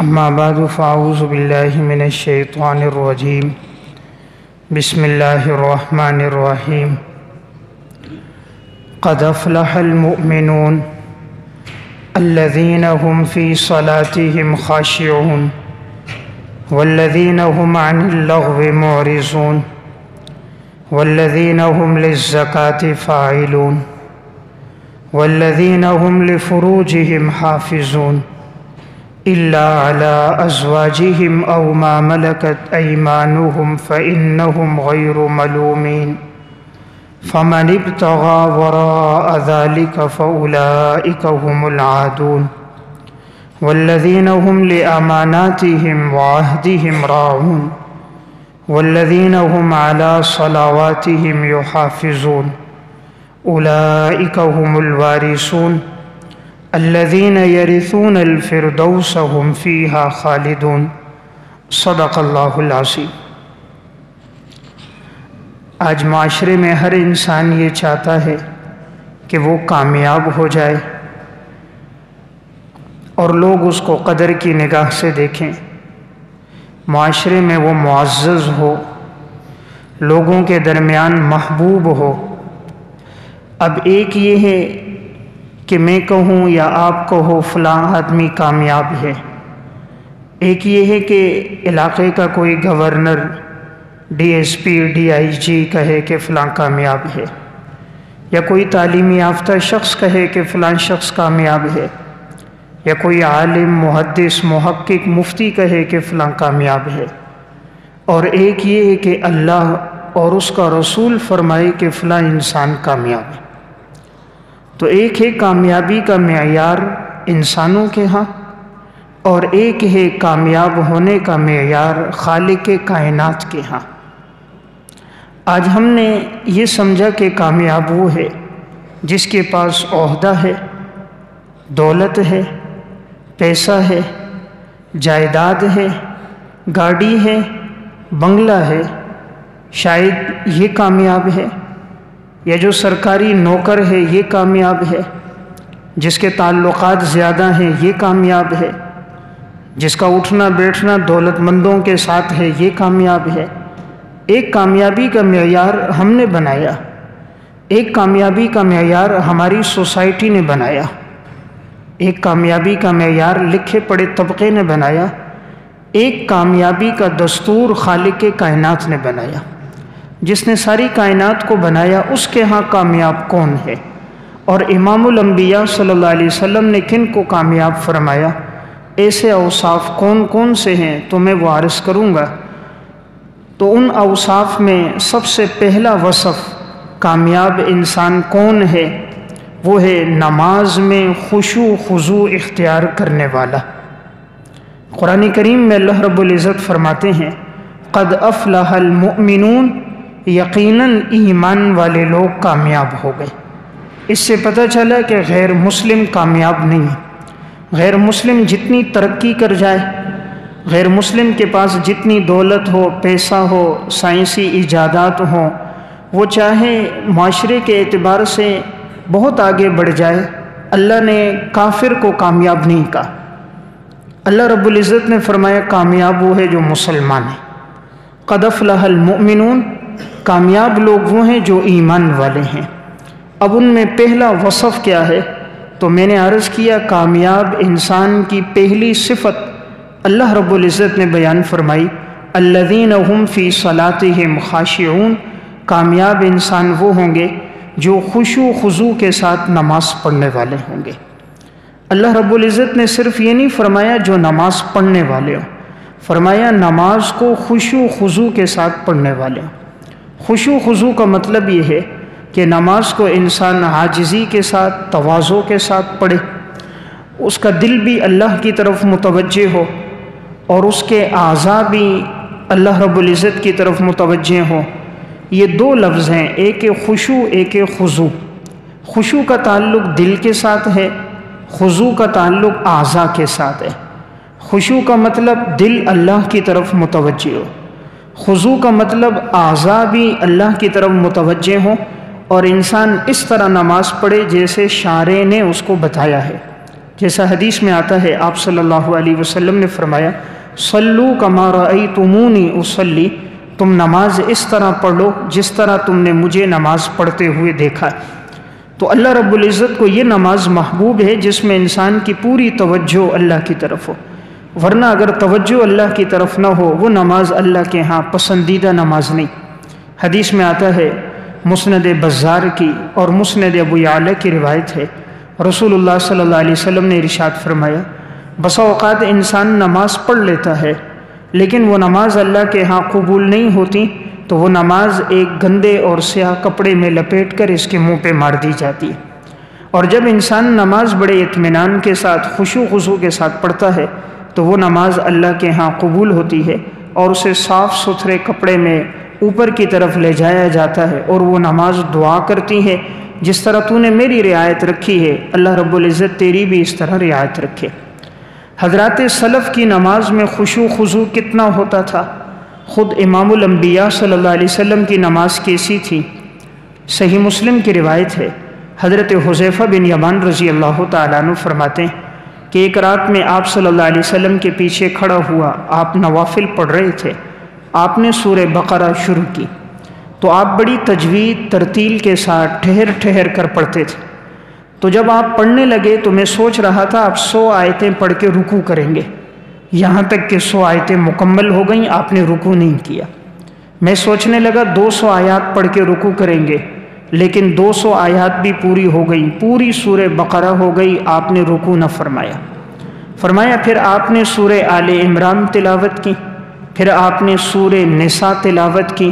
اما بعد فاعوذ باللہ من الشیطان الرجیم بسم اللہ الرحمن الرحیم قد افلح المؤمنون الذین هم فی صلاتهم خاشعون والذین هم عن اللغو معرضون والذین هم للزکاة فاعلون والذین هم لفروجهم حافظون إلا على أزواجهم أو ما ملكت أيمانهم فإنهم غير ملومين فمن ابتغى وراء ذلك فأولئك هم العادون والذين هم لأماناتهم وعهدهم راعون والذين هم على صلواتهم يحافظون أولئك هم الوارثون الذين يرثون الفردوس هم فيها خالدون صدق اللہ العظیم۔ آج معاشرے میں ہر انسان یہ چاہتا ہے کہ وہ کامیاب ہو جائے اور لوگ اس کو قدر کی نگاہ سے دیکھیں، معاشرے میں وہ معزز ہو، لوگوں کے درمیان محبوب ہو۔ اب ایک یہ ہے کہ میں کہوں یا آپ کہو فلاں آدمی کامیاب ہے، ایک یہ ہے کہ علاقے کا کوئی governor, D S P, D I G کہے کہ فلاں کامیاب ہے، یا کوئی تعلیمی یافتہ شخص کہے کہ فلاں شخص کامیاب ہے، یا کوئی عالم، محدث، محقق، مفتی کہے کہ فلاں کامیاب ہے، اور ایک یہ ہے کہ اللہ اور اس کا رسول فرمائے کہ فلاں انسان کامیاب ہے۔ تو ایک ہے کامیابی کا معیار انسانوں کے ہاں، اور ایک ہے کامیاب ہونے کا معیار خالق کائنات کے ہاں۔ آج ہم نے یہ سمجھا کہ کامیاب وہ ہے جس کے پاس عہدہ ہے، دولت ہے، پیسہ ہے، جائیداد ہے، گاڑی ہے، بنگلہ ہے، شاید یہ کامیاب ہے، یا جو سرکاری نوکر ہے یہ کامیاب ہے، جس کے تعلقات زیادہ ہیں یہ کامیاب ہے، جس کا اٹھنا بیٹھنا دولت مندوں کے ساتھ ہے یہ کامیاب ہے۔ ایک کامیابی کا معیار ہم نے بنایا، ایک کامیابی کا معیار ہماری سوسائٹی نے بنایا، ایک کامیابی کا معیار لکھے پڑھے طبقے نے بنایا، ایک کامیابی کا دستور خالق کائنات نے بنایا۔ جس نے ساری کائنات کو بنایا اس کے ہاں کامیاب کون ہے، اور امام الانبیاء صلی اللہ علیہ وسلم نے کن کو کامیاب فرمایا، ایسے اوصاف کون کون سے ہیں تو میں وہ عرض کروں گا۔ تو ان اوصاف میں سب سے پہلا وصف کامیاب انسان کون ہے، وہ ہے نماز میں خشوع خضوع اختیار کرنے والا۔ قرآن کریم میں اللہ رب العزت فرماتے ہیں قد افلح المؤمنون، یقیناً ایمان والے لوگ کامیاب ہو گئے۔ اس سے پتہ چلا کہ غیر مسلم کامیاب نہیں ہے۔ غیر مسلم جتنی ترقی کر جائے، غیر مسلم کے پاس جتنی دولت ہو، پیسہ ہو، سائنسی ایجادات ہوں، وہ چاہے معاشرے کے اعتبار سے بہت آگے بڑھ جائے، اللہ نے کافر کو کامیاب نہیں کہا۔ اللہ رب العزت نے فرمایا کامیاب وہ ہے جو مسلمان ہے۔ قد افلح المؤمنون، کامیاب لوگ وہ ہیں جو ایمان والے ہیں۔ اب ان میں پہلا وصف کیا ہے؟ تو میں نے عرض کیا کامیاب انسان کی پہلی صفت اللہ رب العزت نے بیان فرمائی الذین هم فی صلاتهم خاشعون، کامیاب انسان وہ ہوں گے جو خشوع خضوع کے ساتھ نماز پڑھنے والے ہوں گے۔ اللہ رب العزت نے صرف یہ نہیں فرمایا جو نماز پڑھنے والے ہوں، فرمایا نماز کو خشوع خضوع کے ساتھ پڑھنے والے ہوں۔ خشوع خضوع کا مطلب یہ ہے کہ نماز کو انسان عاجزی کے ساتھ، تواضع کے ساتھ پڑھے، اس کا دل بھی اللہ کی طرف متوجہ ہو اور اس کے اعضاء بھی اللہ رب العزت کی طرف متوجہ ہوں۔ یہ دو لفظ ہیں، ایک خشوع، ایک خضوع۔ خشوع کا تعلق دل کے ساتھ ہے، خضوع کا تعلق اعضاء کے ساتھ ہے۔ خشوع کا مطلب دل اللہ کی طرف متوجہ ہو، خضوع کا مطلب اعضاء بھی اللہ کی طرف متوجہ ہوں، اور انسان اس طرح نماز پڑھے جیسے شارع نے اس کو بتایا ہے جیسا حدیث میں آتا ہے آپ صلی اللہ علیہ وسلم نے فرمایا صلو کما رأیتمونی اصلی، تم نماز اس طرح پڑھ لو جس طرح تم نے مجھے نماز پڑھتے ہوئے دیکھا۔ تو اللہ رب العزت کو یہ نماز محبوب ہے جس میں انسان کی پوری توجہ اللہ کی طرف ہو، ورنہ اگر توجہ اللہ کی طرف نہ ہو وہ نماز اللہ کے ہاں پسندیدہ نماز نہیں۔ حدیث میں آتا ہے، مسند بزار کی اور مسند ابو یعلا کی روایت ہے، رسول اللہ صلی اللہ علیہ وسلم نے ارشاد فرمایا بسا اوقات انسان نماز پڑھ لیتا ہے لیکن وہ نماز اللہ کے ہاں قبول نہیں ہوتی، تو وہ نماز ایک گندے اور سیاہ کپڑے میں لپیٹ کر اس کے منہ پہ مار دی جاتی ہے۔ اور جب انسان نماز بڑے اطمینان کے ساتھ خشوع خضوع کے ساتھ پڑھتا ہے تو وہ نماز اللہ کے ہاں قبول ہوتی ہے اور اسے صاف ستھرے کپڑے میں اوپر کی طرف لے جایا جاتا ہے، اور وہ نماز دعا کرتی ہے جس طرح تو نے میری رعایت رکھی ہے اللہ رب العزت تیری بھی اس طرح رعایت رکھے۔ حضرات سلف کی نماز میں خشوع خضوع کتنا ہوتا تھا، خود امام الانبیاء صلی اللہ علیہ وسلم کی نماز کیسی تھی؟ صحیح مسلم کی روایت ہے، حضرت حذیفہ بن یمان رضی اللہ تعالیٰ عنہ فرماتے ہیں کہ ایک رات میں آپ صلی اللہ علیہ وسلم کے پیچھے کھڑا ہوا، آپ نوافل پڑھ رہے تھے، آپ نے سورہ بقرہ شروع کی تو آپ بڑی تجوید ترتیل کے ساتھ ٹھہر ٹھہر کر پڑھتے تھے۔ تو جب آپ پڑھنے لگے تو میں سوچ رہا تھا آپ 100 آیتیں پڑھ کے رکوع کریں گے، یہاں تک کہ 100 آیتیں مکمل ہو گئیں، آپ نے رکوع نہیں کیا۔ میں سوچنے لگا 200 آیات پڑھ کے رکوع کریں گے، لیکن 200 آیات بھی پوری ہو گئیں، پوری سورہ بقرہ ہو گئی، آپ نے رکوع نہ فرمایا۔ پھر آپ نے سورہ آل عمران تلاوت کی، پھر آپ نے سورہ نساء تلاوت کی،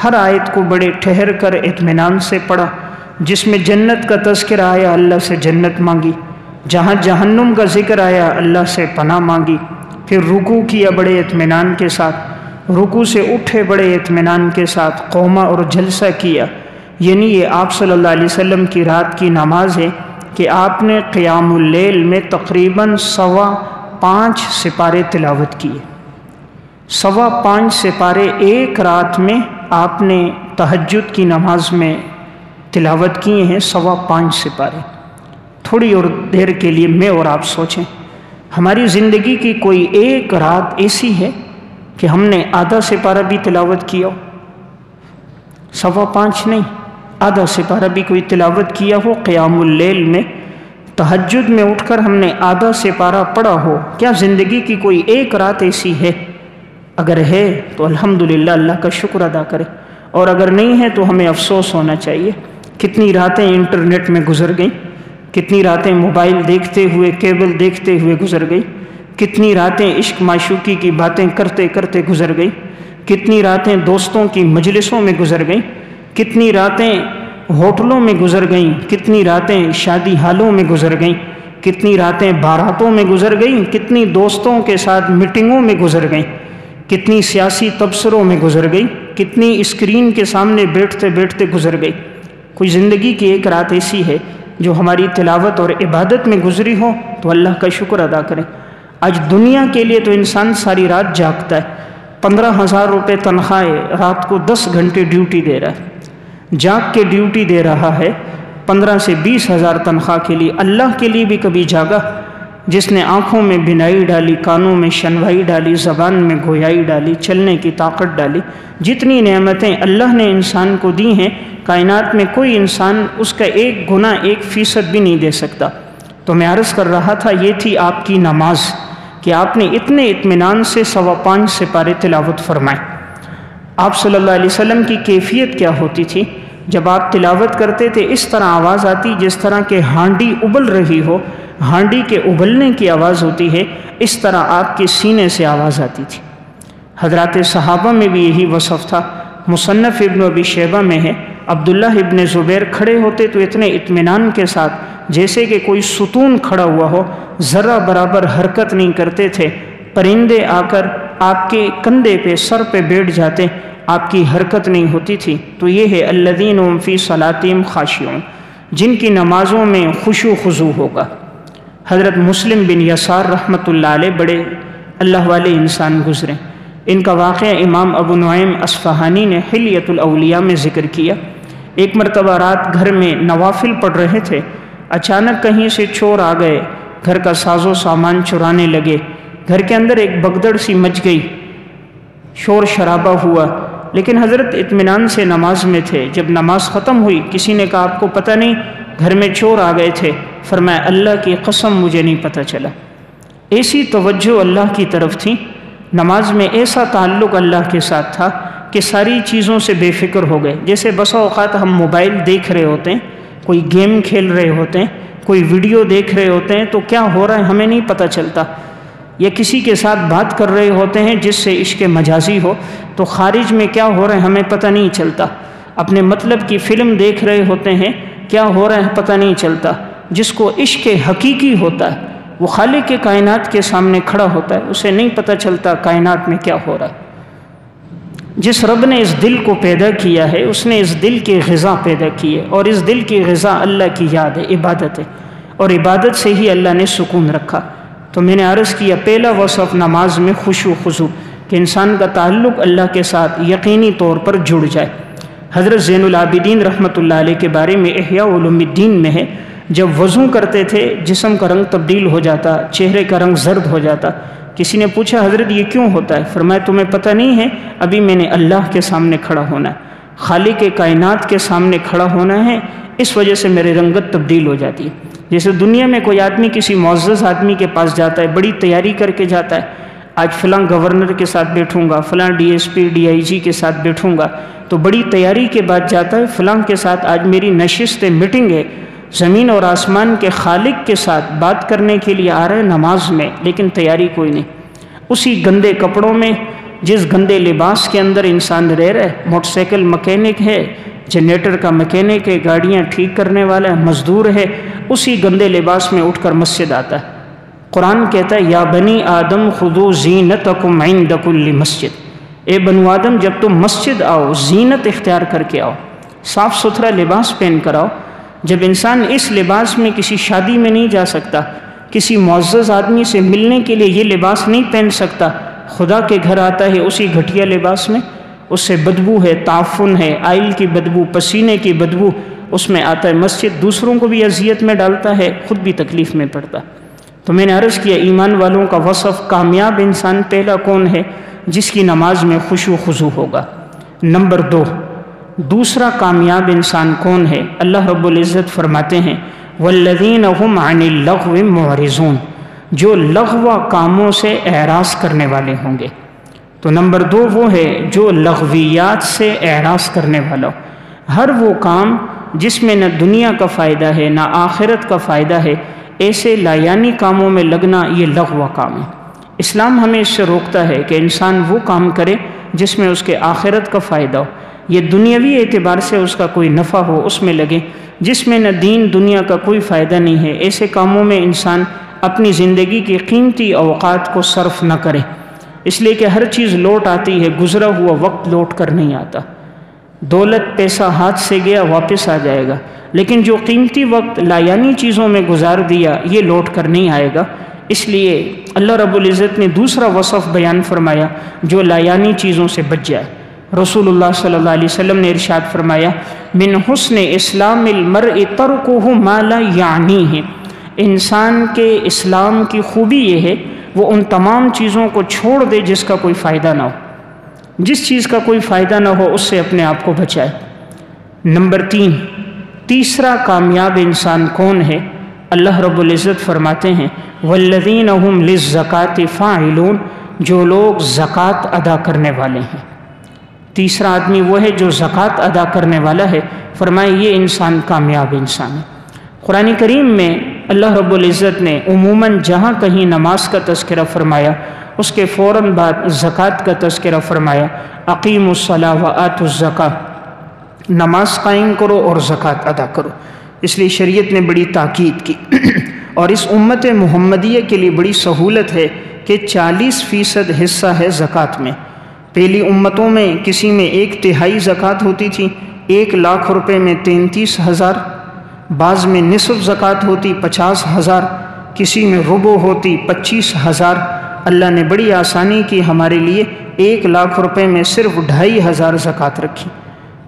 ہر آیت کو بڑے ٹھہر کر اطمینان سے پڑھا، جس میں جنت کا تذکرہ آیا اللہ سے جنت مانگی، جہاں جہنم کا ذکر آیا اللہ سے پناہ مانگی، پھر رکوع کیا بڑے اطمینان کے ساتھ، رکوع سے اٹھے بڑے اطمینان کے ساتھ، قومہ اور جلسہ کیا۔ یعنی یہ آپ صلی اللہ علیہ وسلم کی رات کی نماز ہے کہ آپ نے قیام اللیل میں تقریباً 5.25 سپارے تلاوت کیے، 5.25 سپارے ایک رات میں آپ نے تہجد کی نماز میں تلاوت کیے ہیں، 5.25 سپارے۔ تھوڑی اور دیر کے لیے میں اور آپ سوچیں، ہماری زندگی کی کوئی ایک رات ایسی ہے کہ ہم نے آدھا سپارہ بھی تلاوت کیا ہو؟ 5.25 نہیں، آدھا سپارہ بھی کوئی تلاوت کیا ہو قیام اللیل میں، تہجد میں اٹھ کر ہم نے آدھا سپارہ پڑھا ہو؟ کیا زندگی کی کوئی ایک رات ایسی ہے؟ اگر ہے تو الحمدللہ اللہ کا شکر ادا کرے، اور اگر نہیں ہے تو ہمیں افسوس ہونا چاہیے۔ کتنی راتیں انٹرنیٹ میں گزر گئیں، کتنی راتیں موبائل دیکھتے ہوئے، کیبل دیکھتے ہوئے گزر گئی، کتنی راتیں عشق معشوقی کی باتیں کرتے کرتے گزر گئی، کتنی راتیں دوستوں کی مجلسوں میں گزر گئیں، کتنی راتیں ہوٹلوں میں گزر گئیں، کتنی راتیں شادی ہالوں میں گزر گئیں، کتنی راتیں باراتوں میں گزر گئیں، کتنی دوستوں کے ساتھ میٹنگوں میں گزر گئیں، کتنی سیاسی تبصروں میں گزر گئی، کتنی اسکرین کے سامنے بیٹھتے بیٹھتے گزر گئی۔ کوئی زندگی کی ایک رات ایسی ہے جو ہماری تلاوت اور عبادت میں گزری ہو تو اللہ کا شکر ادا کریں۔ آج دنیا کے لیے تو انسان ساری رات جاگتا ہے، 15,000 روپے تنخواہ ہے، رات کو 10 گھنٹے ڈیوٹی دے رہا ہے، جاگ کے ڈیوٹی دے رہا ہے 15 سے 20,000 تنخواہ کے لیے۔ اللہ کے لیے بھی کبھی جاگا؟ جس نے آنکھوں میں بینائی ڈالی، کانوں میں شنوائی ڈالی، زبان میں گویائی ڈالی، چلنے کی طاقت ڈالی، جتنی نعمتیں اللہ نے انسان کو دی ہیں، کائنات میں کوئی انسان اس کا 1 گنا 1% بھی نہیں دے سکتا۔ تو میں عرض کر رہا تھا یہ تھی آپ کی نماز کہ آپ نے اتنے اطمینان سے 5.25 سپارے تلاوت فرمائے۔ آپ صلی اللہ علیہ وسلم کی کیفیت کیا ہوتی تھی؟ جب آپ تلاوت کرتے تھے اس طرح آواز آتی جس طرح کہ ہانڈی ابل رہی ہو، ہانڈی کے ابلنے کی آواز ہوتی ہے، اس طرح آپ کے سینے سے آواز آتی تھی۔ حضرات صحابہ میں بھی یہی وصف تھا۔ مصنف ابن ابی شیبہ میں ہے، عبداللہ ابن زبیر کھڑے ہوتے تو اتنے اطمینان کے ساتھ جیسے کہ کوئی ستون کھڑا ہوا ہو، ذرہ برابر حرکت نہیں کرتے تھے۔ پرندے آ کر آپ کے کندھے پہ، سر پہ بیٹھ جاتے، آپ کی حرکت نہیں ہوتی تھی۔ تو یہ ہے الذین هم فی صلاتہم خاشعون، جن کی نمازوں میں خشوع خضوع ہوگا۔ حضرت مسلم بن یسار رحمۃ اللہ علیہ بڑے اللہ والے انسان گزرے۔ ان کا واقعہ امام ابو نعیم اصفہانی نے حلیۃ الاولیاء میں ذکر کیا۔ ایک مرتبہ رات گھر میں نوافل پڑھ رہے تھے، اچانک کہیں سے چور آ گئے، گھر کا ساز و سامان چرانے لگے، گھر کے اندر ایک بگدڑ سی مچ گئی، شور شرابہ ہوا، لیکن حضرت اطمینان سے نماز میں تھے۔ جب نماز ختم ہوئی کسی نے کہا آپ کو پتہ نہیں گھر میں چور آ گئے تھے؟ فرمایا اللہ کی قسم مجھے نہیں پتہ چلا۔ ایسی توجہ اللہ کی طرف تھی، نماز میں ایسا تعلق اللہ کے ساتھ تھا کہ ساری چیزوں سے بے فکر ہو گئے۔ جیسے بسا اوقات ہم موبائل دیکھ رہے ہوتے ہیں، کوئی گیم کھیل رہے ہوتے ہیں، کوئی ویڈیو دیکھ رہے ہوتے ہیں تو کیا ہو رہا ہے ہمیں نہیں پتہ چلتا، یا کسی کے ساتھ بات کر رہے ہوتے ہیں جس سے عشق مجازی ہو تو خارج میں کیا ہو رہا ہے ہمیں پتہ نہیں چلتا، اپنے مطلب کی فلم دیکھ رہے ہوتے ہیں کیا ہو رہا ہے پتہ نہیں چلتا۔ جس کو عشق حقیقی ہوتا ہے وہ خالق کے کائنات کے سامنے کھڑا ہوتا ہے، اسے نہیں پتہ چلتا کائنات میں کیا ہو رہا ہے۔ جس رب نے اس دل کو پیدا کیا ہے اس نے اس دل کی غذا پیدا کی ہے، اور اس دل کی غذا اللہ کی یاد ہے، عبادت ہے، اور عبادت سے ہی اللہ نے سکون رکھا۔ تو میں نے عرض کیا پہلا وصف نماز میں خشوع خضوع، کہ انسان کا تعلق اللہ کے ساتھ یقینی طور پر جڑ جائے۔ حضرت زین العابدین رحمۃ اللہ علیہ کے بارے میں احیاء علوم الدین میں ہے، جب وضو کرتے تھے جسم کا رنگ تبدیل ہو جاتا، چہرے کا رنگ زرد ہو جاتا۔ کسی نے پوچھا حضرت یہ کیوں ہوتا ہے؟ فرمایا تمہیں پتہ نہیں ہے، ابھی میں نے اللہ کے سامنے کھڑا ہونا ہے، خالق کائنات کے سامنے کھڑا ہونا ہے، اس وجہ سے میرے رنگت تبدیل ہو جاتی ہے۔ جیسے دنیا میں کوئی آدمی کسی معزز آدمی کے پاس جاتا ہے، بڑی تیاری کر کے جاتا ہے، آج فلاں گورنر کے ساتھ بیٹھوں گا، فلاں D S P D I G کے ساتھ بیٹھوں گا، تو بڑی تیاری کے بعد جاتا ہے فلاں کے ساتھ آج میری نشست میٹنگ ہے، زمین اور آسمان کے خالق کے ساتھ بات کرنے کے لیے آ رہے ہیں نماز میں، لیکن تیاری کوئی نہیں۔ اسی گندے کپڑوں میں، جس گندے لباس کے اندر انسان رہ رہا ہے، موٹر سائیکل مکینک ہے، جنریٹر کا مکینک ہے، گاڑیاں ٹھیک کرنے والا ہے، مزدور ہے، اسی گندے لباس میں اٹھ کر مسجد آتا ہے۔ قرآن کہتا ہے یا بنی آدم خذوا زینتکم عند کل مسجد، اے بنو آدم جب تم مسجد آؤ زینت اختیار کر کے آؤ، صاف ستھرا لباس پہن کر آؤ۔ جب انسان اس لباس میں کسی شادی میں نہیں جا سکتا، کسی معزز آدمی سے ملنے کے لیے یہ لباس نہیں پہن سکتا، خدا کے گھر آتا ہے اسی گھٹیا لباس میں، اس سے بدبو ہے، تعفن ہے، آئل کی بدبو، پسینے کی بدبو اس میں آتا ہے مسجد، دوسروں کو بھی اذیت میں ڈالتا ہے، خود بھی تکلیف میں پڑتا۔ تو میں نے عرض کیا ایمان والوں کا وصف کامیاب انسان پہلا کون ہے؟ جس کی نماز میں خشوع خضوع ہوگا۔ نمبر 2، دوسرا کامیاب انسان کون ہے؟ اللہ رب العزت فرماتے ہیں والذین هم عن اللغو معرضون، جو لغو کاموں سے اعراض کرنے والے ہوں گے۔ تو نمبر 2 وہ ہے جو لغویات سے اعراض کرنے والا ہو، ہر وہ کام جس میں نہ دنیا کا فائدہ ہے نہ آخرت کا فائدہ ہے، ایسے لایانی کاموں میں لگنا یہ لغو کام ہے۔ اسلام ہمیں اس سے روکتا ہے کہ انسان وہ کام کرے جس میں اس کے آخرت کا فائدہ ہو، یہ دنیاوی اعتبار سے اس کا کوئی نفع ہو اس میں لگے، جس میں نہ دین دنیا کا کوئی فائدہ نہیں ہے، ایسے کاموں میں انسان اپنی زندگی کی قیمتی اوقات کو صرف نہ کرے، اس لیے کہ ہر چیز لوٹ آتی ہے، گزرا ہوا وقت لوٹ کر نہیں آتا۔ دولت پیسہ ہاتھ سے گیا واپس آ جائے گا، لیکن جو قیمتی وقت لایانی چیزوں میں گزار دیا یہ لوٹ کر نہیں آئے گا۔ اس لیے اللہ رب العزت نے دوسرا وصف بیان فرمایا جو لایانی چیزوں سے بچ جائے۔ رسول اللہ صلی اللہ علیہ وسلم نے ارشاد فرمایا من حسن اسلام المرء ترکہ ما لا یعنیہ، انسان کے اسلام کی خوبی یہ ہے وہ ان تمام چیزوں کو چھوڑ دے جس کا کوئی فائدہ نہ ہو، جس چیز کا کوئی فائدہ نہ ہو اس سے اپنے آپ کو بچائے۔ نمبر 3، تیسرا کامیاب انسان کون ہے؟ اللہ رب العزت فرماتے ہیں والذین هم للزکاة فاعلون، جو لوگ زکوٰۃ ادا کرنے والے ہیں۔ تیسرا آدمی وہ ہے جو زکوٰۃ ادا کرنے والا ہے، فرمائے یہ انسان کامیاب انسان ہے۔ قرآن کریم میں اللہ رب العزت نے عموماً جہاں کہیں نماز کا تذکرہ فرمایا اس کے فوراً بعد زکوٰۃ کا تذکرہ فرمایا، اقیموا الصلاۃ وآتوا الزکاۃ، نماز قائم کرو اور زکوٰۃ ادا کرو۔ اس لیے شریعت نے بڑی تاکید کی، اور اس امت محمدیہ کے لیے بڑی سہولت ہے کہ 40% حصہ ہے زکوٰۃ میں۔ پہلی امتوں میں کسی میں 1/3 زکوٰۃ ہوتی تھی، 1 لاکھ روپے میں 33,000، بعض میں نصف زکوٰۃ ہوتی 50,000، کسی میں ربع ہوتی 25,000۔ اللہ نے بڑی آسانی کی ہمارے لیے، 1 لاکھ روپے میں صرف 2,500 زکوٰۃ رکھی۔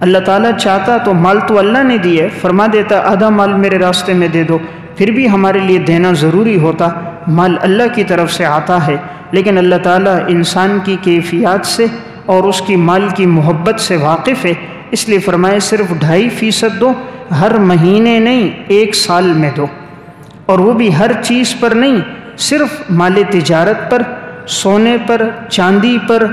اللہ تعالیٰ چاہتا تو مال تو اللہ نے دیا ہے، فرما دیتا آدھا مال میرے راستے میں دے دو، پھر بھی ہمارے لیے دینا ضروری ہوتا۔ مال اللہ کی طرف سے آتا ہے، لیکن اللہ تعالیٰ انسان کی کیفیات سے اور اس کی مال کی محبت سے واقف ہے، اس لیے فرمائے صرف 2.5% دو، ہر مہینے نہیں 1 سال میں دو، اور وہ بھی ہر چیز پر نہیں، صرف مال تجارت پر، سونے پر، چاندی پر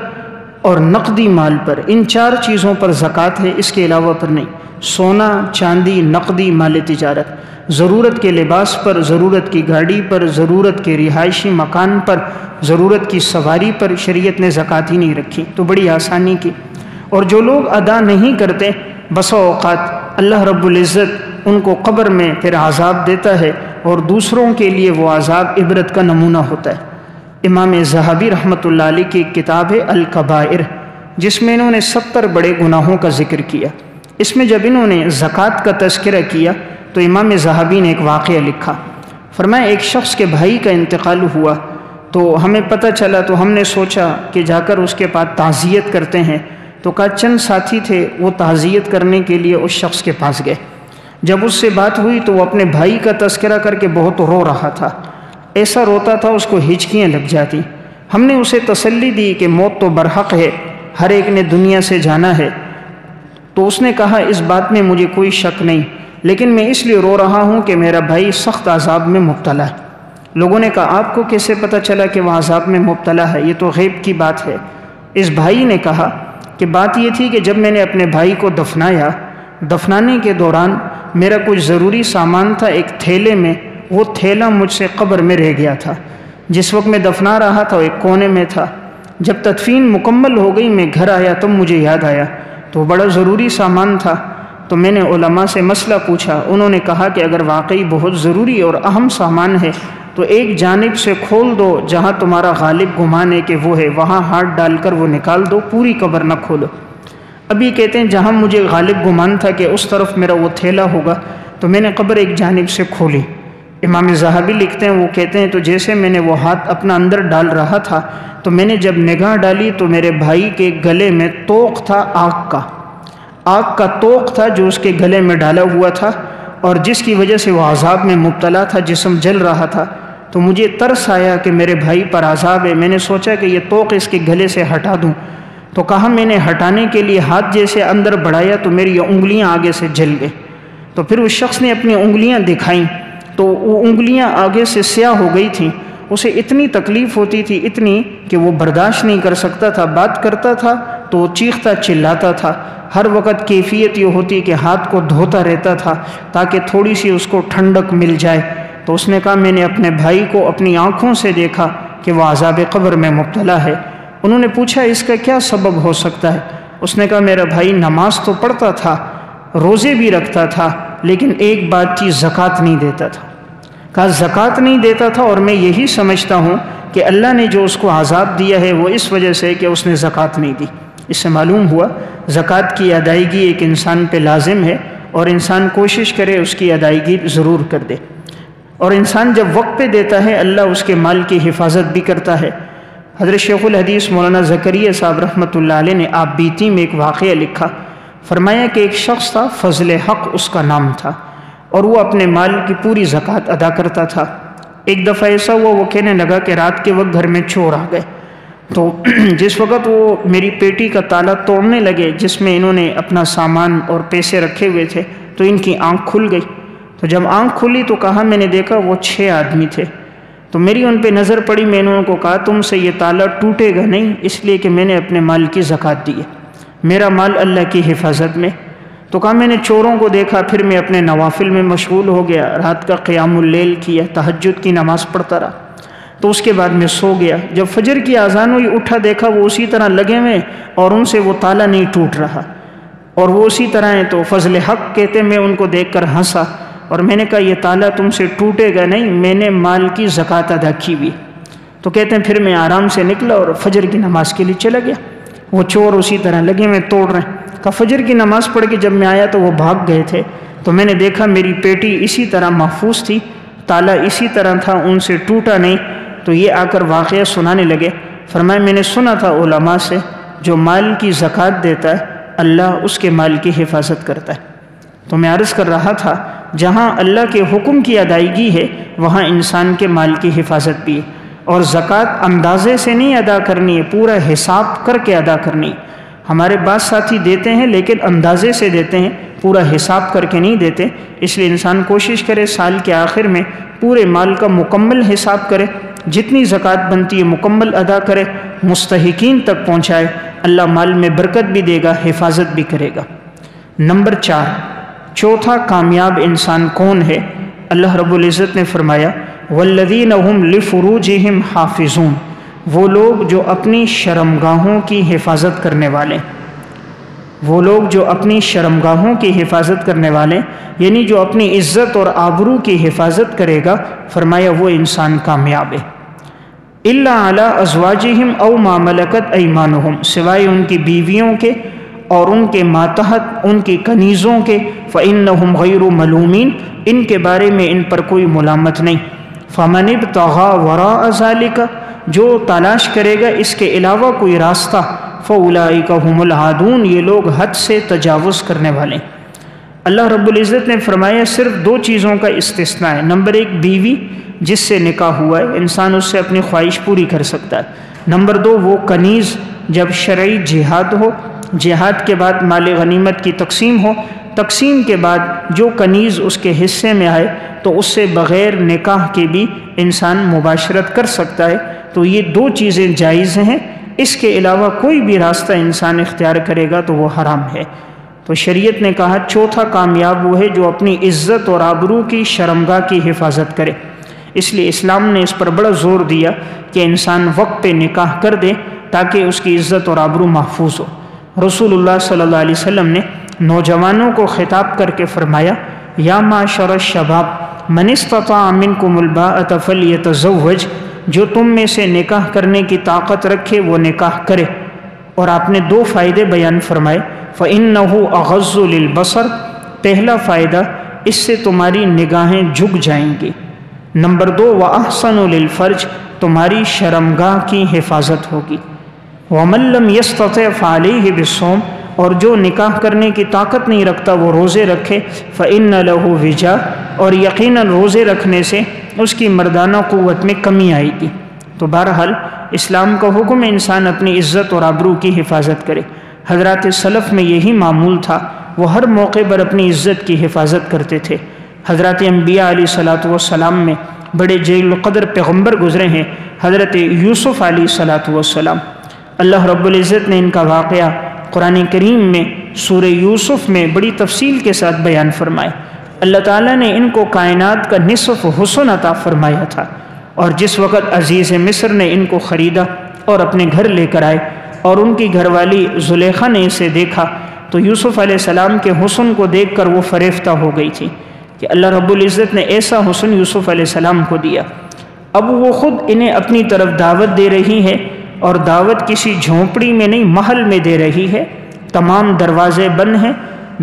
اور نقدی مال پر، ان 4 چیزوں پر زکوٰۃ ہے، اس کے علاوہ پر نہیں۔ سونا، چاندی، نقدی، مال تجارت۔ ضرورت کے لباس پر، ضرورت کی گاڑی پر، ضرورت کے رہائشی مکان پر، ضرورت کی سواری پر شریعت نے زکوٰۃ ہی نہیں رکھی، تو بڑی آسانی کی۔ اور جو لوگ ادا نہیں کرتے، بسا اوقات اللہ رب العزت ان کو قبر میں پھر عذاب دیتا ہے، اور دوسروں کے لیے وہ عذاب عبرت کا نمونہ ہوتا ہے۔ امام ذہبی رحمۃ اللہ علیہ کی ایک کتاب ہے الکبائر، جس میں انہوں نے 70 بڑے گناہوں کا ذکر کیا۔ اس میں جب انہوں نے زکوٰۃ کا تذکرہ کیا تو امام ذہبی نے ایک واقعہ لکھا۔ فرمایا ایک شخص کے بھائی کا انتقال ہوا، تو ہمیں پتہ چلا تو ہم نے سوچا کہ جا کر اس کے پاس تعزیت کرتے ہیں، تو کہا چند ساتھی تھے وہ تعزیت کرنے کے لیے اس شخص کے پاس گئے۔ جب اس سے بات ہوئی تو وہ اپنے بھائی کا تذکرہ کر کے بہت رو رہا تھا، ایسا روتا تھا اس کو ہچکیاں لگ جاتی۔ ہم نے اسے تسلی دی کہ موت تو برحق ہے، ہر ایک نے دنیا سے جانا ہے، تو اس نے کہا اس بات میں مجھے کوئی شک نہیں، لیکن میں اس لیے رو رہا ہوں کہ میرا بھائی سخت عذاب میں مبتلا ہے۔ لوگوں نے کہا آپ کو کیسے پتہ چلا کہ وہ عذاب میں مبتلا ہے؟ یہ تو غیب کی بات ہے۔ اس بھائی نے کہا کہ بات یہ تھی کہ جب میں نے اپنے بھائی کو دفنایا، دفنانے کے دوران میرا کچھ ضروری سامان تھا ایک تھیلے میں، وہ تھیلا مجھ سے قبر میں رہ گیا تھا۔ جس وقت میں دفنا رہا تھا وہ ایک کونے میں تھا۔ جب تدفین مکمل ہو گئی میں گھر آیا تب مجھے یاد آیا، تو بڑا ضروری سامان تھا، تو میں نے علماء سے مسئلہ پوچھا۔ انہوں نے کہا کہ اگر واقعی بہت ضروری اور اہم سامان ہے تو ایک جانب سے کھول دو جہاں تمہارا غالب گمان ہے کہ وہ ہے، وہاں ہاتھ ڈال کر وہ نکال دو، پوری قبر نہ کھولو۔ ابھی کہتے ہیں جہاں مجھے غالب گمان تھا کہ اس طرف میرا وہ تھیلا ہوگا، تو میں نے قبر ایک جانب سے کھولی۔ امام ذہبی لکھتے ہیں، وہ کہتے ہیں تو جیسے میں نے وہ ہاتھ اپنا اندر ڈال رہا تھا تو میں نے جب نگاہ ڈالی تو میرے بھائی کے گلے میں توق تھا، آگ کا توق تھا جو اس کے گلے میں ڈالا ہوا تھا، اور جس کی وجہ سے وہ عذاب میں مبتلا تھا، جسم جل رہا تھا۔ تو مجھے ترس آیا کہ میرے بھائی پر عذاب ہے، میں نے سوچا کہ یہ توق اس کے گلے سے ہٹا دوں، تو کہا میں نے ہٹانے کے لیے ہاتھ جیسے اندر بڑھایا تو میری یہ انگلیاں آگے سے جل گئی۔ تو پھر اس شخص نے اپنی انگلیاں دکھائیں تو وہ انگلیاں آگے سے سیاہ ہو گئی تھیں۔ اسے اتنی تکلیف ہوتی تھی، اتنی کہ وہ برداشت نہیں کر سکتا تھا، بات کرتا تھا تو وہ چیختا چلاتا تھا۔ ہر وقت کیفیت یہ ہوتی کہ ہاتھ کو دھوتا رہتا تھا تاکہ تھوڑی سی اس کو ٹھنڈک مل جائے۔ تو اس نے کہا میں نے اپنے بھائی کو اپنی آنکھوں سے دیکھا کہ وہ عذاب قبر میں مبتلا ہے۔ انہوں نے پوچھا اس کا کیا سبب ہو سکتا ہے؟ اس نے کہا میرا بھائی نماز تو پڑھتا تھا، روزے بھی رکھتا تھا، لیکن ایک بات چیز زکوٰۃ نہیں دیتا تھا۔ کہا زکوٰۃ نہیں دیتا تھا، اور میں یہی سمجھتا ہوں کہ اللہ نے جو اس کو عذاب دیا ہے وہ اس وجہ سے کہ اس نے زکوٰۃ نہیں دی۔ اس سے معلوم ہوا زکوٰۃ کی ادائیگی ایک انسان پہ لازم ہے، اور انسان کوشش کرے اس کی ادائیگی ضرور کر دے، اور انسان جب وقت پہ دیتا ہے اللہ اس کے مال کی حفاظت بھی کرتا ہے۔ حضرت شیخ الحدیث مولانا زکریا صاحب رحمۃ اللہ علیہ نے آپ بیتی میں ایک واقعہ لکھا۔ فرمایا کہ ایک شخص تھا، فضل حق اس کا نام تھا، اور وہ اپنے مال کی پوری زکوٰۃ ادا کرتا تھا۔ ایک دفعہ ایسا ہوا وہ کہنے لگا کہ رات کے وقت گھر میں چور آ گئے، تو جس وقت وہ میری پیٹی کا تالا توڑنے لگے جس میں انہوں نے اپنا سامان اور پیسے رکھے ہوئے تھے، تو ان کی آنکھ کھل گئی۔ تو جب آنکھ کھلی تو کہا میں نے دیکھا وہ 6 آدمی تھے، تو میری ان پہ نظر پڑی، میں نے ان کو کہا تم سے یہ تالا ٹوٹے گا نہیں، اس لیے کہ میں نے اپنے مال کی زکوٰۃ دی ہے، میرا مال اللہ کی حفاظت میں۔ تو کہا میں نے چوروں کو دیکھا، پھر میں اپنے نوافل میں مشغول ہو گیا، رات کا قیام اللیل کیا، تہجد کی نماز پڑھتا رہا، تو اس کے بعد میں سو گیا۔ جب فجر کی اذان ہوئی اٹھا، دیکھا وہ اسی طرح لگے ہوئے اور ان سے وہ تالا نہیں ٹوٹ رہا، اور وہ اسی طرح ہیں۔ تو فضل حق کہتے میں ان کو دیکھ کر ہنسا، اور میں نے کہا یہ تالا تم سے ٹوٹے گا نہیں، میں نے مال کی زکوٰۃ ادا کی ہوئی۔ تو کہتے ہیں پھر میں آرام سے نکلا اور فجر کی نماز کے لیے چلا گیا، وہ چور اسی طرح لگے ہوئے توڑ رہے ہیں۔ کہ فجر کی نماز پڑھ کے جب میں آیا تو وہ بھاگ گئے تھے، تو میں نے دیکھا میری پیٹی اسی طرح محفوظ تھی، تالا اسی طرح تھا، ان سے ٹوٹا نہیں۔ تو یہ آ کر واقعہ سنانے لگے۔ فرمایا میں نے سنا تھا علماء سے جو مال کی زکوٰۃ دیتا ہے اللہ اس کے مال کی حفاظت کرتا ہے۔ تو میں عرض کر رہا تھا جہاں اللہ کے حکم کی ادائیگی ہے وہاں انسان کے مال کی حفاظت بھی ہے، اور زکوٰۃ اندازے سے نہیں ادا کرنی ہے، پورا حساب کر کے ادا کرنی ہے۔ ہمارے بعض ساتھی دیتے ہیں لیکن اندازے سے دیتے ہیں، پورا حساب کر کے نہیں دیتے، اس لیے انسان کوشش کرے سال کے آخر میں پورے مال کا مکمل حساب کرے، جتنی زکوٰۃ بنتی ہے مکمل ادا کرے، مستحقین تک پہنچائے، اللہ مال میں برکت بھی دے گا، حفاظت بھی کرے گا۔ نمبر 4، چوتھا کامیاب انسان کون ہے؟ اللہ رب العزت نے فرمایا والذین هم لفروجہم حافظون، وہ لوگ جو اپنی شرمگاہوں کی حفاظت کرنے والے، وہ لوگ جو اپنی شرمگاہوں کی حفاظت کرنے والے، یعنی جو اپنی عزت اور آبرو کی حفاظت کرے گا، فرمایا وہ انسان کامیاب ہے۔ الا علی ازواجہم او ما ملکت ایمانہم، سوائے ان کی بیویوں کے اور ان کے ماتحت ان کی کنیزوں کے، فإنہم غیر ملومین، ان کے بارے میں ان پر کوئی ملامت نہیں۔ فمن ابتغى وراء ذلک، جو تلاش کرے گا اس کے علاوہ کوئی راستہ، فاولئک هم العادون، یہ لوگ حد سے تجاوز کرنے والے۔ اللہ رب العزت نے فرمایا صرف 2 چیزوں کا استثناء ہے۔ نمبر 1 بیوی جس سے نکاح ہوا ہے، انسان اس سے اپنی خواہش پوری کر سکتا ہے۔ نمبر 2 وہ کنیز جب شرعی جہاد ہو، جہاد کے بعد مال غنیمت کی تقسیم ہو، تقسیم کے بعد جو کنیز اس کے حصے میں آئے تو اس سے بغیر نکاح کے بھی انسان مباشرت کر سکتا ہے۔ تو یہ 2 چیزیں جائز ہیں، اس کے علاوہ کوئی بھی راستہ انسان اختیار کرے گا تو وہ حرام ہے۔ تو شریعت نے کہا چوتھا کامیاب وہ ہے جو اپنی عزت اور آبرو کی شرمگاہ کی حفاظت کرے۔ اس لیے اسلام نے اس پر بڑا زور دیا کہ انسان وقت پہ نکاح کر دے تاکہ اس کی عزت اور آبرو محفوظ ہو۔ رسول اللہ صلی اللہ علیہ وسلم نے نوجوانوں کو خطاب کر کے فرمایا یا معشر الشباب من استطاع منکم الباءۃ فلیتزوج، جو تم میں سے نکاح کرنے کی طاقت رکھے وہ نکاح کرے۔ اور آپ نے 2 فائدے بیان فرمائے، فإنہ اغض للبصر، پہلا فائدہ اس سے تمہاری نگاہیں جھک جائیں گی۔ نمبر 2 وأحسن للفرج، تمہاری شرمگاہ کی حفاظت ہوگی۔ ومن لم يستطع فعليه بالصوم، اور جو نکاح کرنے کی طاقت نہیں رکھتا وہ روزے رکھے، فإن له وجاء، اور یقیناً روزے رکھنے سے اس کی مردانہ قوت میں کمی آئے گی۔ تو بہرحال اسلام کا حکم ہے انسان اپنی عزت اور آبرو کی حفاظت کرے۔ حضرات سلف میں یہی معمول تھا، وہ ہر موقع پر اپنی عزت کی حفاظت کرتے تھے۔ حضرات انبیاء علیہ الصلاۃ والسلام میں بڑے جلیل القدر پیغمبر گزرے ہیں، حضرت یوسف علیہ الصلاۃ والسلام۔ اللہ رب العزت نے ان کا واقعہ قرآن کریم میں سورہ یوسف میں بڑی تفصیل کے ساتھ بیان فرمائے۔ اللہ تعالیٰ نے ان کو کائنات کا نصف حسن عطا فرمایا تھا، اور جس وقت عزیز مصر نے ان کو خریدا اور اپنے گھر لے کر آئے اور ان کی گھر والی زلیخا نے اسے دیکھا تو یوسف علیہ السلام کے حسن کو دیکھ کر وہ فریفتہ ہو گئی تھی کہ اللہ رب العزت نے ایسا حسن یوسف علیہ السلام کو دیا۔ اب وہ خود انہیں اپنی طرف دعوت دے رہی ہے، اور دعوت کسی جھونپڑی میں نہیں محل میں دے رہی ہے۔ تمام دروازے بند ہیں،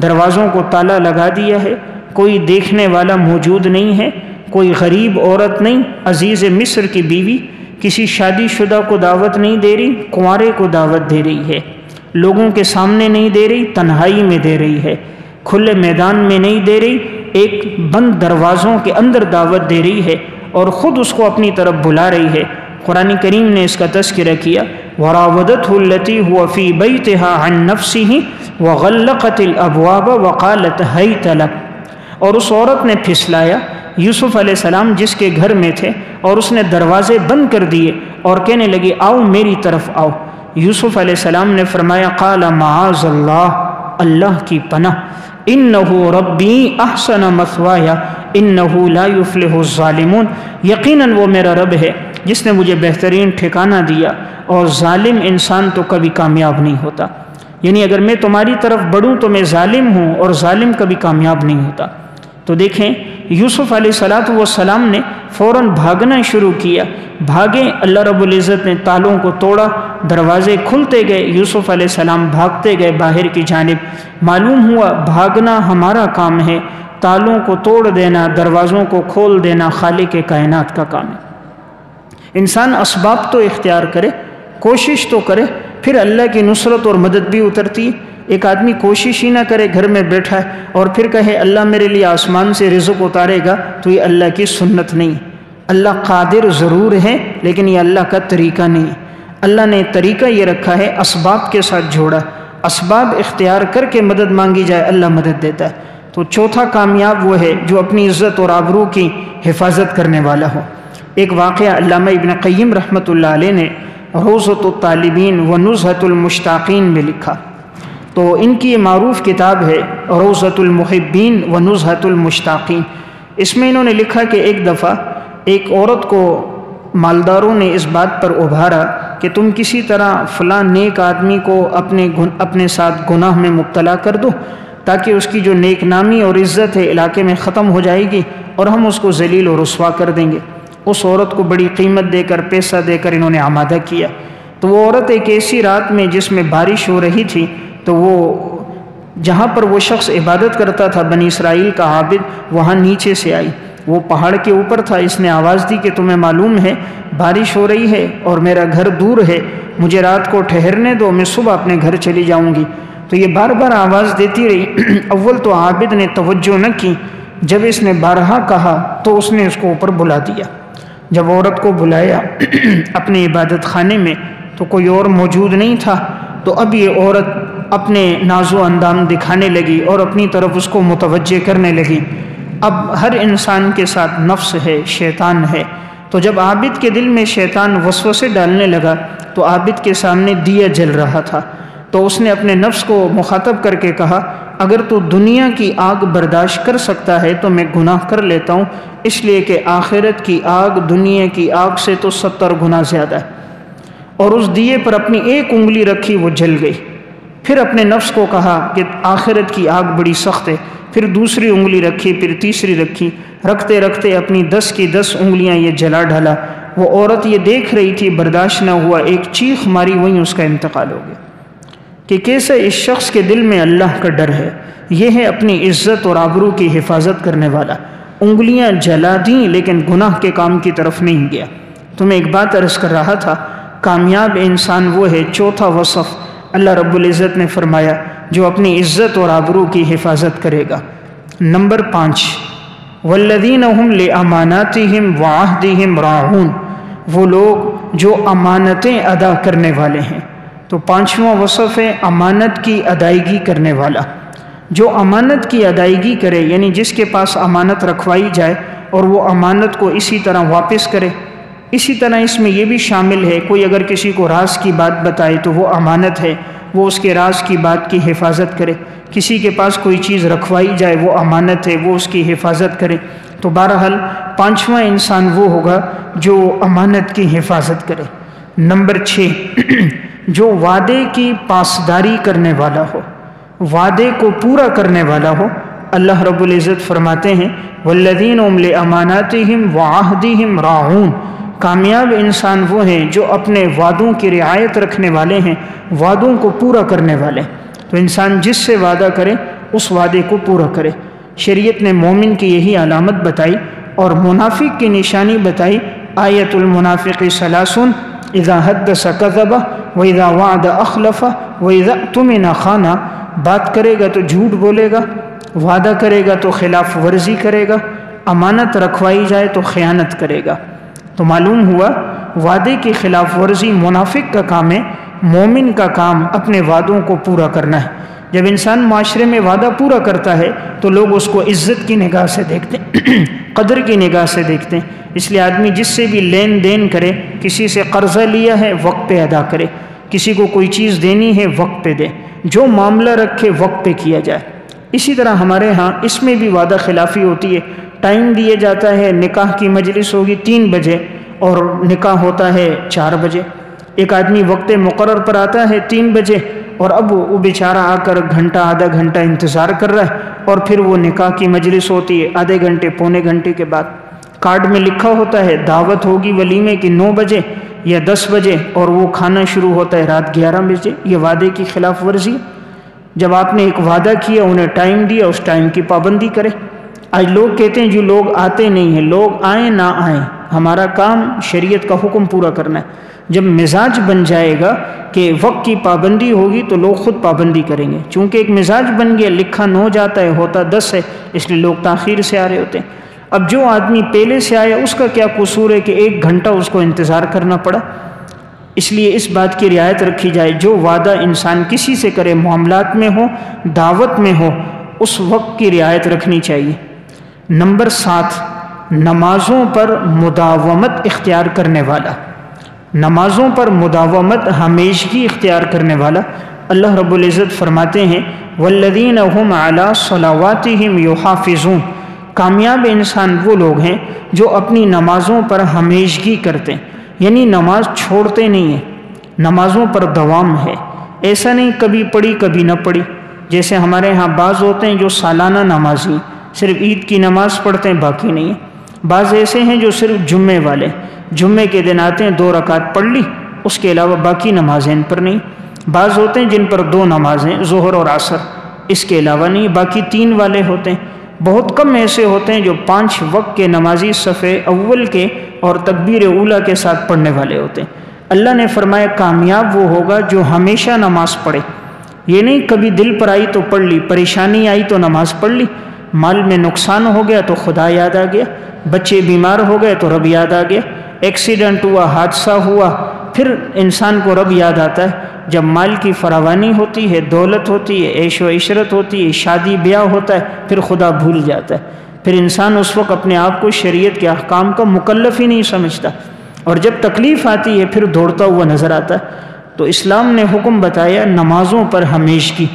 دروازوں کو تالا لگا دیا ہے، کوئی دیکھنے والا موجود نہیں ہے، کوئی غریب عورت نہیں، عزیز مصر کی بیوی کسی شادی شدہ کو دعوت نہیں دے رہی، کنوارے کو دعوت دے رہی ہے، لوگوں کے سامنے نہیں دے رہی، تنہائی میں دے رہی ہے، کھلے میدان میں نہیں دے رہی، ایک بند دروازوں کے اندر دعوت دے رہی ہے اور خود اس کو اپنی طرف بلا رہی ہے۔ قرآن کریم نے اس کا تذکرہ کیا وراودته التي هو في بيتها عن نفسه وغلقت الابواب وقالت هيت لك، اور اس عورت نے پھسلایا یوسف علیہ السلام جس کے گھر میں تھے، اور اس نے دروازے بند کر دیے اور کہنے لگی آؤ میری طرف آؤ۔ یوسف علیہ السلام نے فرمایا قال معاذ اللہ، اللہ کی پناہ، انہ ربی احسن مثوایا انہ لا یفلح الظالمون، یقیناً وہ میرا رب ہے جس نے مجھے بہترین ٹھکانہ دیا اور ظالم انسان تو کبھی کامیاب نہیں ہوتا۔ یعنی اگر میں تمہاری طرف بڑھوں تو میں ظالم ہوں اور ظالم کبھی کامیاب نہیں ہوتا۔ تو دیکھیں یوسف علیہ السلام نے فوراً بھاگنا شروع کیا، بھاگے، اللہ رب العزت نے تالوں کو توڑا، دروازے کھلتے گئے، یوسف علیہ السلام بھاگتے گئے باہر کی جانب۔ معلوم ہوا بھاگنا ہمارا کام ہے، تالوں کو توڑ دینا، دروازوں کو کھول دینا خالق کائنات کا کام ہے۔ انسان اسباب تو اختیار کرے، کوشش تو کرے، پھر اللہ کی نصرت اور مدد بھی اترتی ہے۔ ایک آدمی کوشش ہی نہ کرے، گھر میں بیٹھا ہے اور پھر کہے اللہ میرے لیے آسمان سے رزق اتارے گا، تو یہ اللہ کی سنت نہیں۔ اللہ قادر ضرور ہے لیکن یہ اللہ کا طریقہ نہیں ہے۔ اللہ نے طریقہ یہ رکھا ہے، اسباب کے ساتھ جوڑا، اسباب اختیار کر کے مدد مانگی جائے، اللہ مدد دیتا ہے۔ تو چوتھا کامیاب وہ ہے جو اپنی عزت اور آبرو کی حفاظت کرنے والا ہو۔ ایک واقعہ علامہ ابن قیم رحمۃ اللہ علیہ نے روضۃ الطالبین و نزہۃ المشتاقین میں لکھا، تو ان کی یہ معروف کتاب ہے روضۃ المحبین و نزہۃ المشتاقین۔ اس میں انہوں نے لکھا کہ ایک دفعہ ایک عورت کو مالداروں نے اس بات پر ابھارا کہ تم کسی طرح فلاں نیک آدمی کو اپنے ساتھ گناہ میں مبتلا کر دو تاکہ اس کی جو نیک نامی اور عزت ہے علاقے میں ختم ہو جائے گی اور ہم اس کو ذلیل و رسوا کر دیں گے۔ اس عورت کو بڑی قیمت دے کر، پیسہ دے کر انہوں نے آمادہ کیا۔ تو وہ عورت ایک ایسی رات میں جس میں بارش ہو رہی تھی، تو وہ جہاں پر وہ شخص عبادت کرتا تھا بنی اسرائیل کا عابد، وہاں نیچے سے آئی۔ وہ پہاڑ کے اوپر تھا، اس نے آواز دی کہ تمہیں معلوم ہے بارش ہو رہی ہے اور میرا گھر دور ہے، مجھے رات کو ٹھہرنے دو، میں صبح اپنے گھر چلی جاؤں گی۔ تو یہ بار بار آواز دیتی رہی۔ اول تو عابد نے توجہ نہ کی، جب اس نے بارہا کہا تو اس نے اس کو اوپر بلا دیا۔ جب عورت کو بلایا اپنے عبادت خانے میں تو کوئی اور موجود نہیں تھا، تو اب یہ عورت اپنے ناز و اندام دکھانے لگی اور اپنی طرف اس کو متوجہ کرنے لگی۔ اب ہر انسان کے ساتھ نفس ہے، شیطان ہے، تو جب عابد کے دل میں شیطان وسوسے ڈالنے لگا تو عابد کے سامنے دیا جل رہا تھا، تو اس نے اپنے نفس کو مخاطب کر کے کہا اگر تو دنیا کی آگ برداشت کر سکتا ہے تو میں گناہ کر لیتا ہوں، اس لیے کہ آخرت کی آگ دنیا کی آگ سے تو 70 گنا زیادہ ہے۔ اور اس دیے پر اپنی ایک انگلی رکھی، وہ جل گئی۔ پھر اپنے نفس کو کہا کہ آخرت کی آگ بڑی سخت ہے، پھر دوسری انگلی رکھی، پھر تیسری رکھی، رکھتے رکھتے اپنی 10 کی 10 انگلیاں یہ جلا ڈالا۔ وہ عورت یہ دیکھ رہی تھی، برداشت نہ ہوا، ایک چیخ ماری، وہیں اس کا انتقال ہو گیا۔ کہ کیسے اس شخص کے دل میں اللہ کا ڈر ہے، یہ ہے اپنی عزت اور آبرو کی حفاظت کرنے والا۔ انگلیاں جلا دیں لیکن گناہ کے کام کی طرف نہیں گیا۔ تو میں ایک بات عرض کر رہا تھا، کامیاب انسان وہ ہے، چوتھا وصف اللہ رب العزت نے فرمایا، جو اپنی عزت اور آبرو کی حفاظت کرے گا۔ نمبر 5، والذین هم لاماناتہم وعہدہم راعون، وہ لوگ جو امانتیں ادا کرنے والے ہیں۔ تو 5واں وصف ہے امانت کی ادائیگی کرنے والا۔ جو امانت کی ادائیگی کرے، یعنی جس کے پاس امانت رکھوائی جائے اور وہ امانت کو اسی طرح واپس کرے۔ اسی طرح اس میں یہ بھی شامل ہے، کوئی اگر کسی کو راز کی بات بتائے تو وہ امانت ہے، وہ اس کے راز کی بات کی حفاظت کرے۔ کسی کے پاس کوئی چیز رکھوائی جائے، وہ امانت ہے، وہ اس کی حفاظت کرے۔ تو بہرحال 5واں انسان وہ ہوگا جو امانت کی حفاظت کرے۔ نمبر 6، جو وعدے کی پاسداری کرنے والا ہو، وعدے کو پورا کرنے والا ہو۔ اللہ رب العزت فرماتے ہیں والذین هم لاماناتہم وعہدہم راعون، کامیاب انسان وہ ہیں جو اپنے وعدوں کی رعایت رکھنے والے ہیں، وعدوں کو پورا کرنے والے۔ تو انسان جس سے وعدہ کرے اس وعدے کو پورا کرے۔ شریعت نے مومن کی یہی علامت بتائی اور منافق کی نشانی بتائی، آیت المنافق ثلاث، اذا حدث کذب واذا وعد اخلف واذا اؤتمن خان، بات کرے گا تو جھوٹ بولے گا، وعدہ کرے گا تو خلاف ورزی کرے گا، امانت رکھوائی جائے تو خیانت کرے گا۔ تو معلوم ہوا وعدے کی خلاف ورزی منافق کا کام ہے، مومن کا کام اپنے وعدوں کو پورا کرنا ہے۔ جب انسان معاشرے میں وعدہ پورا کرتا ہے تو لوگ اس کو عزت کی نگاہ سے دیکھتے ہیں، قدر کی نگاہ سے دیکھتے ہیں۔ اس لیے آدمی جس سے بھی لین دین کرے، کسی سے قرضہ لیا ہے وقت پہ ادا کرے، کسی کو کوئی چیز دینی ہے وقت پہ دے، جو معاملہ رکھے وقت پہ کیا جائے۔ اسی طرح ہمارے ہاں اس میں بھی وعدہ خلافی ہوتی ہے، ٹائم دیا جاتا ہے، نکاح کی مجلس ہوگی 3 بجے اور نکاح ہوتا ہے 4 بجے۔ ایک آدمی وقت مقرر پر آتا ہے 3 بجے اور اب وہ بیچارہ آ کر گھنٹہ آدھا گھنٹہ انتظار کر رہا ہے، اور پھر وہ نکاح کی مجلس ہوتی ہے آدھے گھنٹے پونے گھنٹے کے بعد۔ کارڈ میں لکھا ہوتا ہے دعوت ہوگی ولیمے کی 9 بجے یا 10 بجے اور وہ کھانا شروع ہوتا ہے رات 11 بجے۔ یہ وعدے کی خلاف ورزی۔ جب آپ نے ایک وعدہ کیا، انہیں ٹائم دیا، اس ٹائم کی پابندی کرے۔ آج لوگ کہتے ہیں جو لوگ آتے نہیں ہیں، لوگ آئیں نہ آئیں، ہمارا کام شریعت کا حکم پورا کرنا ہے۔ جب مزاج بن جائے گا کہ وقت کی پابندی ہوگی تو لوگ خود پابندی کریں گے، چونکہ ایک مزاج بن گیا، لکھا 9 جاتا ہے ہوتا 10 ہے، اس لیے لوگ تاخیر سے آ رہے ہوتے ہیں۔ اب جو آدمی پہلے سے آیا اس کا کیا قصور ہے کہ 1 گھنٹہ اس کو انتظار کرنا پڑا؟ اس لیے اس بات کی رعایت رکھی جائے، جو وعدہ انسان کسی سے کرے، معاملات میں ہو، دعوت میں ہو، اس وقت کی رعایت رکھنی چاہیے۔ نمبر 7، نمازوں پر مداومت اختیار کرنے والا، نمازوں پر مداومت ہمیشگی اختیار کرنے والا۔ اللہ رب العزت فرماتے ہیں والذین هم علی صلواتہم یحافظون، کامیاب انسان وہ لوگ ہیں جو اپنی نمازوں پر ہمیشگی کرتے ہیں، یعنی نماز چھوڑتے نہیں ہیں، نمازوں پر دوام ہے، ایسا نہیں کبھی پڑھی کبھی نہ پڑھی۔ جیسے ہمارے ہاں بعض ہوتے ہیں جو سالانہ نمازی، صرف عید کی نماز پڑھتے ہیں باقی نہیں ہے۔ بعض ایسے ہیں جو صرف جمعے والے، جمعے کے دن آتے ہیں 2 رکعت پڑھ لی، اس کے علاوہ باقی نمازیں ان پر نہیں۔ بعض ہوتے ہیں جن پر 2 نمازیں، ظہر اور عصر، اس کے علاوہ نہیں، باقی 3 والے ہوتے ہیں۔ بہت کم ایسے ہوتے ہیں جو 5 وقت کے نمازی صفِ اول کے اور تکبیر اولیٰ کے ساتھ پڑھنے والے ہوتے ہیں۔ اللہ نے فرمایا کامیاب وہ ہوگا جو ہمیشہ نماز پڑھے، یہ نہیں کبھی دل پر آئی تو پڑھ لی، پریشانی آئی تو نماز پڑھ لی، مال میں نقصان ہو گیا تو خدا یاد آ گیا، بچے بیمار ہو گئے تو رب یاد آ گیا، ایکسیڈنٹ ہوا، حادثہ ہوا، پھر انسان کو رب یاد آتا ہے۔ جب مال کی فراوانی ہوتی ہے، دولت ہوتی ہے، عیش و عشرت ہوتی ہے، شادی بیاہ ہوتا ہے، پھر خدا بھول جاتا ہے، پھر انسان اس وقت اپنے آپ کو شریعت کے احکام کا مکلف ہی نہیں سمجھتا، اور جب تکلیف آتی ہے پھر دوڑتا ہوا نظر آتا ہے۔ تو اسلام نے حکم بتایا نمازوں پر ہمیشگی۔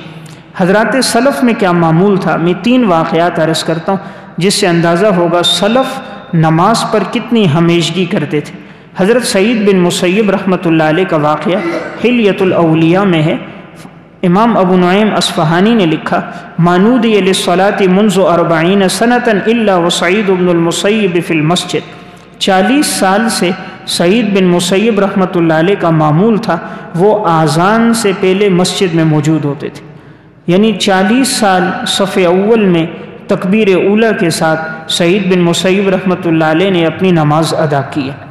حضرات سلف میں کیا معمول تھا، میں 3 واقعات عرض کرتا ہوں جس سے اندازہ ہوگا سلف نماز پر کتنی ہمیشگی کرتے تھے۔ حضرت سعید بن مسیب رحمۃ اللہ علیہ کا واقعہ حلیۃ الاولیاء میں ہے۔ امام ابو نعیم اصفہانی نے لکھا مانودی للصلاة منذ 40 سنة الا وسعید بن المسیب فی المسجد، 40 سال سے سعید بن مسیب رحمۃ اللہ علیہ کا معمول تھا وہ آذان سے پہلے مسجد میں موجود ہوتے تھے، یعنی 40 سال صف اول میں تکبیر اولیٰ کے ساتھ سعید بن مسیب رحمۃ اللہ علیہ نے اپنی نماز ادا کی ہے۔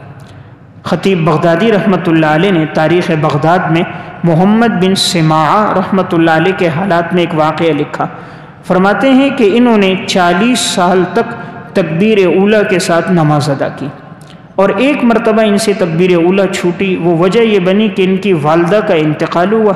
خطیب بغدادی رحمۃ اللہ علیہ نے تاریخ بغداد میں محمد بن سماعہ رحمۃ اللہ علیہ کے حالات میں ایک واقعہ لکھا، فرماتے ہیں کہ انہوں نے 40 سال تک تکبیر اولیٰ کے ساتھ نماز ادا کی، اور ایک مرتبہ ان سے تکبیر اولیٰ چھوٹی، وہ وجہ یہ بنی کہ ان کی والدہ کا انتقال ہوا،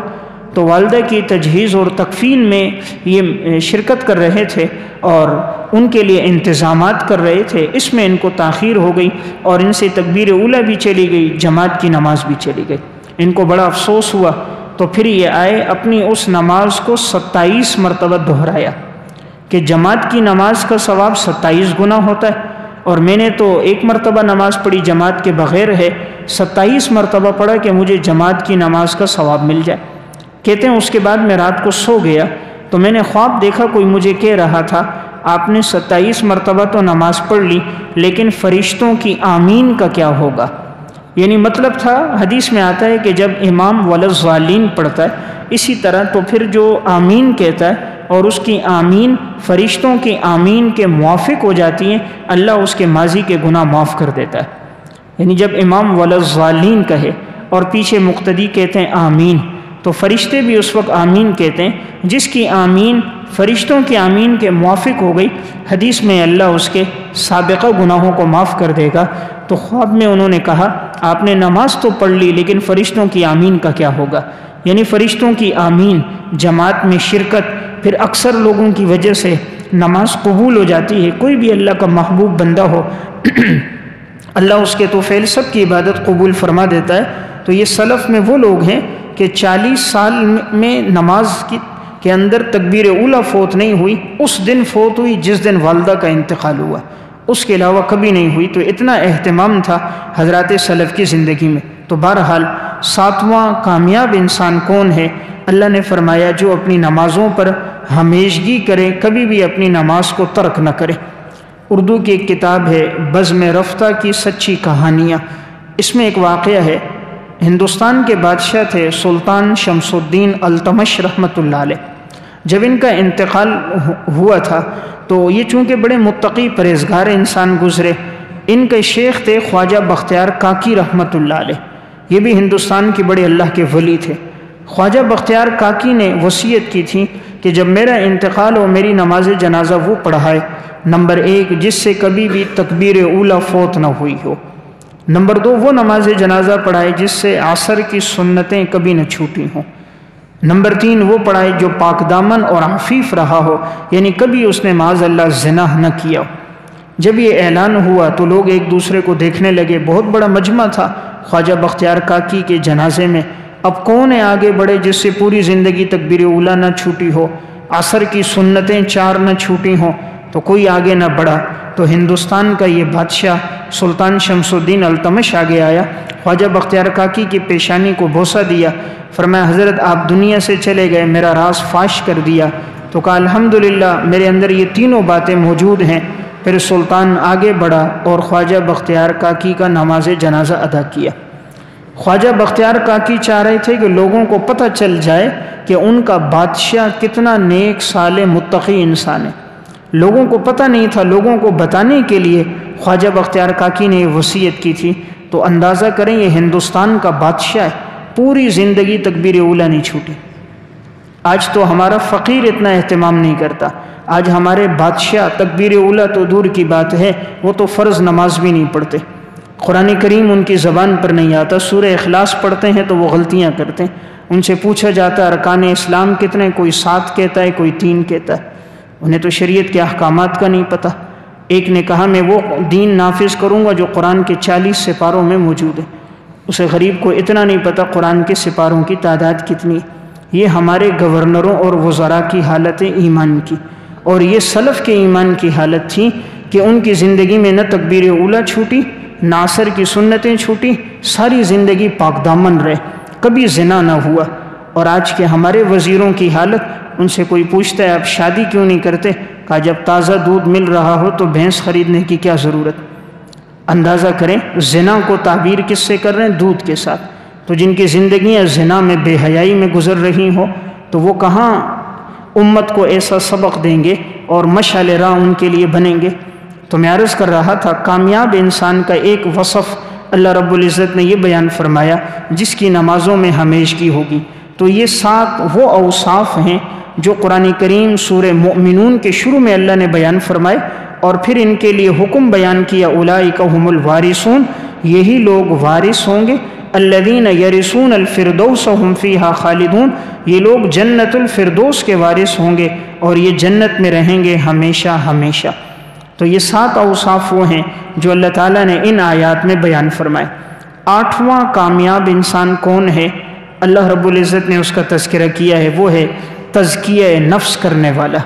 تو والدہ کی تجہیز اور تکفین میں یہ شرکت کر رہے تھے اور ان کے لیے انتظامات کر رہے تھے، اس میں ان کو تاخیر ہو گئی اور ان سے تکبیر اولیٰ بھی چلی گئی، جماعت کی نماز بھی چلی گئی۔ ان کو بڑا افسوس ہوا، تو پھر یہ آئے اپنی اس نماز کو 27 مرتبہ دہرایا کہ جماعت کی نماز کا ثواب 27 گنا ہوتا ہے، اور میں نے تو 1 مرتبہ نماز پڑھی جماعت کے بغیر ہے، 27 مرتبہ پڑھا کہ مجھے جماعت کی نماز کا ثواب مل جائے۔ کہتے ہیں اس کے بعد میں رات کو سو گیا تو میں نے خواب دیکھا کوئی مجھے کہہ رہا تھا آپ نے 27 مرتبہ تو نماز پڑھ لی، لیکن فرشتوں کی آمین کا کیا ہوگا؟ یعنی مطلب تھا، حدیث میں آتا ہے کہ جب امام ولضالین پڑھتا ہے اسی طرح تو پھر جو آمین کہتا ہے اور اس کی آمین فرشتوں کی آمین کے موافق ہو جاتی ہیں، اللہ اس کے ماضی کے گناہ معاف کر دیتا ہے۔ یعنی جب امام ولضالین کہے اور پیچھے مقتدی کہتے ہیں آمین، تو فرشتے بھی اس وقت آمین کہتے ہیں، جس کی آمین فرشتوں کی آمین کے موافق ہو گئی، حدیث میں اللہ اس کے سابقہ گناہوں کو معاف کر دے گا۔ تو خواب میں انہوں نے کہا آپ نے نماز تو پڑھ لی لیکن فرشتوں کی آمین کا کیا ہوگا؟ یعنی فرشتوں کی آمین، جماعت میں شرکت، پھر اکثر لوگوں کی وجہ سے نماز قبول ہو جاتی ہے۔ کوئی بھی اللہ کا محبوب بندہ ہو اللہ اس کے تو فعل سب کی عبادت قبول فرما دیتا ہے۔ تو یہ سلف میں وہ لوگ ہیں کہ 40 سال میں نماز کے اندر تکبیر اولیٰ فوت نہیں ہوئی، اس دن فوت ہوئی جس دن والدہ کا انتقال ہوا، اس کے علاوہ کبھی نہیں ہوئی۔ تو اتنا اہتمام تھا حضرات سلف کی زندگی میں۔ تو بہرحال 7واں کامیاب انسان کون ہے؟ اللہ نے فرمایا جو اپنی نمازوں پر ہمیشگی کرے، کبھی بھی اپنی نماز کو ترک نہ کرے۔ اردو کی ایک کتاب ہے بزم رفتہ کی سچی کہانیاں، اس میں ایک واقعہ ہے۔ ہندوستان کے بادشاہ تھے سلطان شمس الدین التمش رحمۃ اللہ علیہ۔ جب ان کا انتقال ہوا تھا تو یہ چونکہ بڑے متقی پرہیزگار انسان گزرے، ان کے شیخ تھے خواجہ بختیار کاکی رحمۃ اللہ علیہ، یہ بھی ہندوستان کے بڑے اللہ کے ولی تھے۔ خواجہ بختیار کاکی نے وصیت کی تھی کہ جب میرا انتقال ہو میری نماز جنازہ وہ پڑھائے، نمبر 1 جس سے کبھی بھی تکبیر اولیٰ فوت نہ ہوئی ہو، نمبر 2 وہ نماز جنازہ پڑھائے جس سے عصر کی سنتیں کبھی نہ چھوٹی ہوں، نمبر 3 وہ پڑھائے جو پاک دامن اور عفیف رہا ہو، یعنی کبھی اس نے معاذ اللہ زنا نہ کیا۔ جب یہ اعلان ہوا تو لوگ ایک دوسرے کو دیکھنے لگے، بہت بڑا مجمع تھا خواجہ بختیار کاکی کے جنازے میں۔ اب کون ہے آگے بڑھے جس سے پوری زندگی تکبیر اولیٰ نہ چھوٹی ہو، عصر کی سنتیں 4 نہ چھوٹی ہوں؟ تو کوئی آگے نہ بڑھا، تو ہندوستان کا یہ بادشاہ سلطان شمس الدین التمش آگے آیا، خواجہ بختیار کاکی کی پیشانی کو بوسہ دیا، فرمایا حضرت آپ دنیا سے چلے گئے، میرا راز فاش کر دیا۔ تو کہا الحمدللہ میرے اندر یہ تینوں باتیں موجود ہیں۔ پھر سلطان آگے بڑھا اور خواجہ بختیار کاکی کا نماز جنازہ ادا کیا۔ خواجہ بختیار کاکی چاہ رہے تھے کہ لوگوں کو پتہ چل جائے کہ ان کا بادشاہ کتنا نیک صالح متقی انسان ہے۔ لوگوں کو پتہ نہیں تھا، لوگوں کو بتانے کے لیے خواجہ بختیار کاکی نے وصیت کی تھی۔ تو اندازہ کریں یہ ہندوستان کا بادشاہ ہے، پوری زندگی تکبیر اولیٰ نہیں چھوٹی۔ آج تو ہمارا فقیر اتنا اہتمام نہیں کرتا، آج ہمارے بادشاہ تکبیر اولیٰ تو دور کی بات ہے، وہ تو فرض نماز بھی نہیں پڑھتے، قرآن کریم ان کی زبان پر نہیں آتا، سورہ اخلاص پڑھتے ہیں تو وہ غلطیاں کرتے ہیں۔ ان سے پوچھا جاتا ہے ارکان اسلام کتنے، کوئی 7 کہتا ہے، کوئی 3 کہتا ہے، انہیں تو شریعت کے احکامات کا نہیں پتہ۔ ایک نے کہا میں وہ دین نافذ کروں گا جو قرآن کے 40 سپاروں میں موجود ہے، اسے غریب کو اتنا نہیں پتہ قرآن کے سپاروں کی تعداد کتنی ہے۔ یہ ہمارے گورنروں اور وزراء کی حالت ایمان کی، اور یہ سلف کے ایمان کی حالت تھی کہ ان کی زندگی میں نہ تکبیر اولیٰ چھوٹی، نہ عصر کی سنتیں چھوٹی، ساری زندگی پاک دامن رہے، کبھی زنا نہ ہوا۔ اور آج کے ہمارے وزیروں کی حالت، ان سے کوئی پوچھتا ہے آپ شادی کیوں نہیں کرتے؟ کہا جب تازہ دودھ مل رہا ہو تو بھینس خریدنے کی کیا ضرورت۔ اندازہ کریں زنا کو تعبیر کس سے کر رہے ہیں؟ دودھ کے ساتھ۔ تو جن کی زندگیاں زنا میں بے حیائی میں گزر رہی ہوں تو وہ کہاں امت کو ایسا سبق دیں گے اور مشعل راہ ان کے لیے بنیں گے؟ تو میں عرض کر رہا تھا کامیاب انسان کا ایک وصف اللہ رب العزت نے یہ بیان فرمایا جس کی نمازوں میں ہمیشگی ہوگی۔ تو یہ 7 وہ اوصاف ہیں جو قرآن کریم سورہ مؤمنون کے شروع میں اللہ نے بیان فرمائے، اور پھر ان کے لیے حکم بیان کیا اولئک هم الوارثون، یہی لوگ وارث ہوں گے، الذین یرثون الفردوس هم فیہا خالدون، یہ لوگ جنت الفردوس کے وارث ہوں گے اور یہ جنت میں رہیں گے ہمیشہ ہمیشہ۔ تو یہ 7 اوصاف وہ ہیں جو اللہ تعالیٰ نے ان آیات میں بیان فرمائے۔ 8واں کامیاب انسان کون ہے؟ اللہ رب العزت نے اس کا تذکرہ کیا ہے، وہ ہے تزکیہ نفس کرنے والا،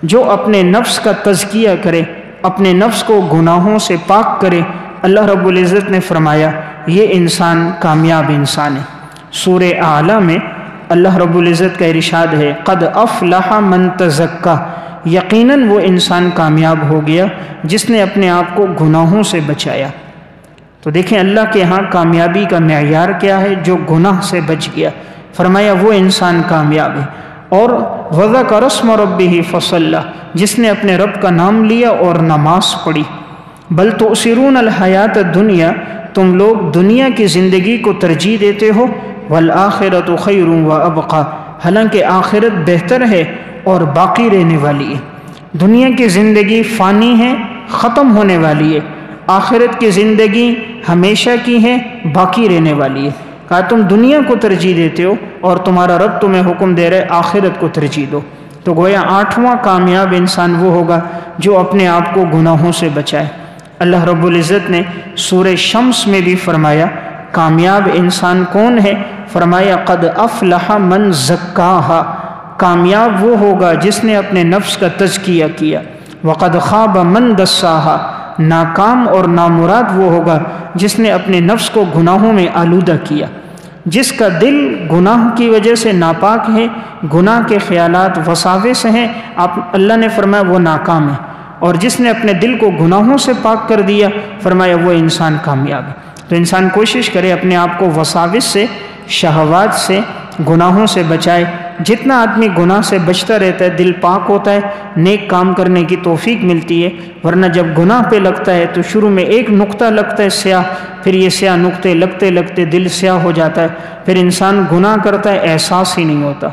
جو اپنے نفس کا تزکیہ کرے، اپنے نفس کو گناہوں سے پاک کرے۔ اللہ رب العزت نے فرمایا یہ انسان کامیاب انسان ہے۔ سورہ اعلیٰ میں اللہ رب العزت کا ارشاد ہے قد افلح من تزکا، یقیناً وہ انسان کامیاب ہو گیا جس نے اپنے آپ کو گناہوں سے بچایا۔ تو دیکھیں اللہ کے ہاں کامیابی کا معیار کیا ہے؟ جو گناہ سے بچ گیا، فرمایا وہ انسان کامیاب ہے۔ اور وَذَكَرَ اسْمَ رَبِّهِ فَصَلَّى، جس نے اپنے رب کا نام لیا اور نماز پڑھی۔ بل تؤثرون الحیات الدنیا، تم لوگ دنیا کی زندگی کو ترجیح دیتے ہو، والآخرۃ خیر وابقیٰ، حالانکہ آخرت بہتر ہے اور باقی رہنے والی ہے۔ دنیا کی زندگی فانی ہے، ختم ہونے والی ہے، آخرت کی زندگی ہمیشہ کی ہے، باقی رہنے والی ہے۔ کہا تم دنیا کو ترجیح دیتے ہو اور تمہارا رب تمہیں حکم دے رہے آخرت کو ترجیح دو۔ تو گویا 8واں کامیاب انسان وہ ہوگا جو اپنے آپ کو گناہوں سے بچائے۔ اللہ رب العزت نے سورہ شمس میں بھی فرمایا کامیاب انسان کون ہے؟ فرمایا قد افلح من زکاہا، کامیاب وہ ہوگا جس نے اپنے نفس کا تزکیہ کیا۔ وقد خاب من دساہا، ناکام اور نامراد وہ ہوگا جس نے اپنے نفس کو گناہوں میں آلودہ کیا۔ جس کا دل گناہ کی وجہ سے ناپاک ہے، گناہ کے خیالات وساوس ہیں، اللہ نے فرمایا وہ ناکام ہے، اور جس نے اپنے دل کو گناہوں سے پاک کر دیا فرمایا وہ انسان کامیاب ہے۔ تو انسان کوشش کرے اپنے آپ کو وساوس سے، شہوات سے، گناہوں سے بچائے، جتنا آدمی گناہ سے بچتا رہتا ہے دل پاک ہوتا ہے، نیک کام کرنے کی توفیق ملتی ہے، ورنہ جب گناہ پہ لگتا ہے تو شروع میں ایک نقطہ لگتا ہے سیاہ، پھر یہ سیاہ نقطے لگتے لگتے دل سیاہ ہو جاتا ہے، پھر انسان گناہ کرتا ہے احساس ہی نہیں ہوتا،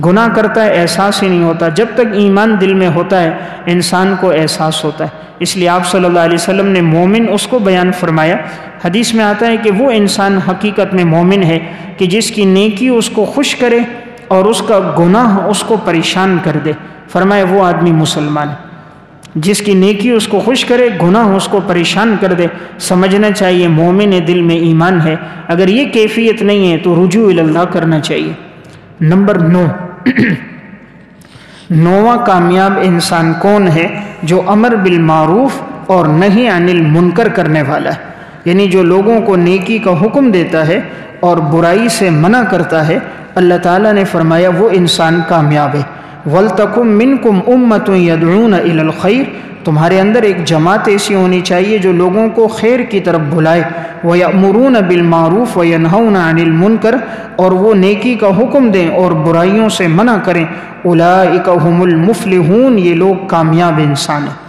گناہ کرتا ہے احساس ہی نہیں ہوتا۔ جب تک ایمان دل میں ہوتا ہے انسان کو احساس ہوتا ہے۔ اس لیے آپ صلی اللہ علیہ وسلم نے مومن اس کو بیان فرمایا، حدیث میں آتا ہے کہ وہ انسان حقیقت میں مومن ہے کہ جس کی نیکی اس کو خوش کرے اور اس کا گناہ اس کو پریشان کر دے۔ فرمایا وہ آدمی مسلمان ہے، جس کی نیکی اس کو خوش کرے، گناہ اس کو پریشان کر دے، سمجھنا چاہیے مومن دل میں ایمان ہے۔ اگر یہ کیفیت نہیں ہے تو رجوع الی اللہ کرنا چاہیے۔ نمبر 9، نواں کامیاب انسان کون ہے؟ جو امر بالمعروف اور نہی عن المنکر کرنے والا ہے، یعنی جو لوگوں کو نیکی کا حکم دیتا ہے اور برائی سے منع کرتا ہے۔ اللہ تعالیٰ نے فرمایا وہ انسان کامیاب ہے۔ وَلْتَكُمْ مِنْكُمْ أُمَّةٌ يَدْعُونَ إِلَى الْخَيْرِ، تمہارے اندر ایک جماعت ایسی ہونی چاہیے جو لوگوں کو خیر کی طرف بلائے۔ وَيَأْمُرُونَ بِالْمَعْرُوفِ وَيَنْهَوْنَ عَنِ الْمُنْكَرِ، اور وہ نیکی کا حکم دیں اور برائیوں سے منع کریں۔ أُولَئِكَ هُمُ الْمُفْلِحُونَ، یہ لوگ کامیاب انسان ہیں۔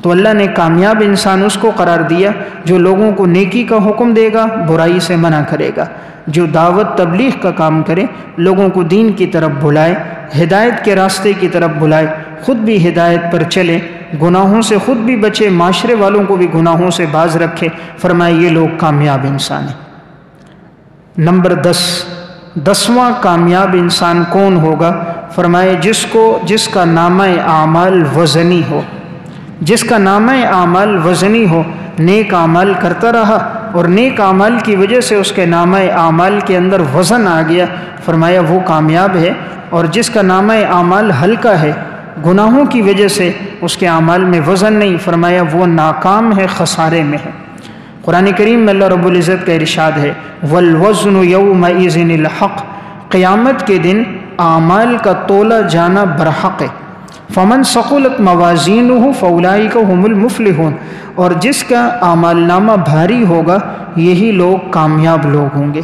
تو اللہ نے کامیاب انسان اس کو قرار دیا جو لوگوں کو نیکی کا حکم دے گا، برائی سے منع کرے گا، جو دعوت تبلیغ کا کام کرے، لوگوں کو دین کی طرف بلائے، ہدایت کے راستے کی طرف بلائے، خود بھی ہدایت پر چلے، گناہوں سے خود بھی بچے، معاشرے والوں کو بھی گناہوں سے باز رکھے۔ فرمائے یہ لوگ کامیاب انسان ہیں۔ نمبر 10واں کامیاب انسان کون ہوگا؟ فرمائے جس کا نامہ اعمال وزنی ہو، جس کا نامہ اعمال وزنی ہو، نیک اعمال کرتا رہا اور نیک اعمال کی وجہ سے اس کے نامہ اعمال کے اندر وزن آ گیا، فرمایا وہ کامیاب ہے۔ اور جس کا نامہ اعمال ہلکا ہے، گناہوں کی وجہ سے اس کے اعمال میں وزن نہیں، فرمایا وہ ناکام ہے، خسارے میں ہے۔ قرآن کریم میں اللہ رب العزت کا ارشاد ہے وَالْوَزْنُ يَوْمَئِذٍ الْحَقُّ، قیامت کے دن اعمال کا تولا جانا برحق ہے۔ فَمَنْ ثَقُلَتْ مَوَازِينُهُ فَأُولَئِكَ هُمُ الْمُفْلِحُونَ، اور جس کا اعمال نامہ بھاری ہوگا یہی لوگ کامیاب لوگ ہوں گے۔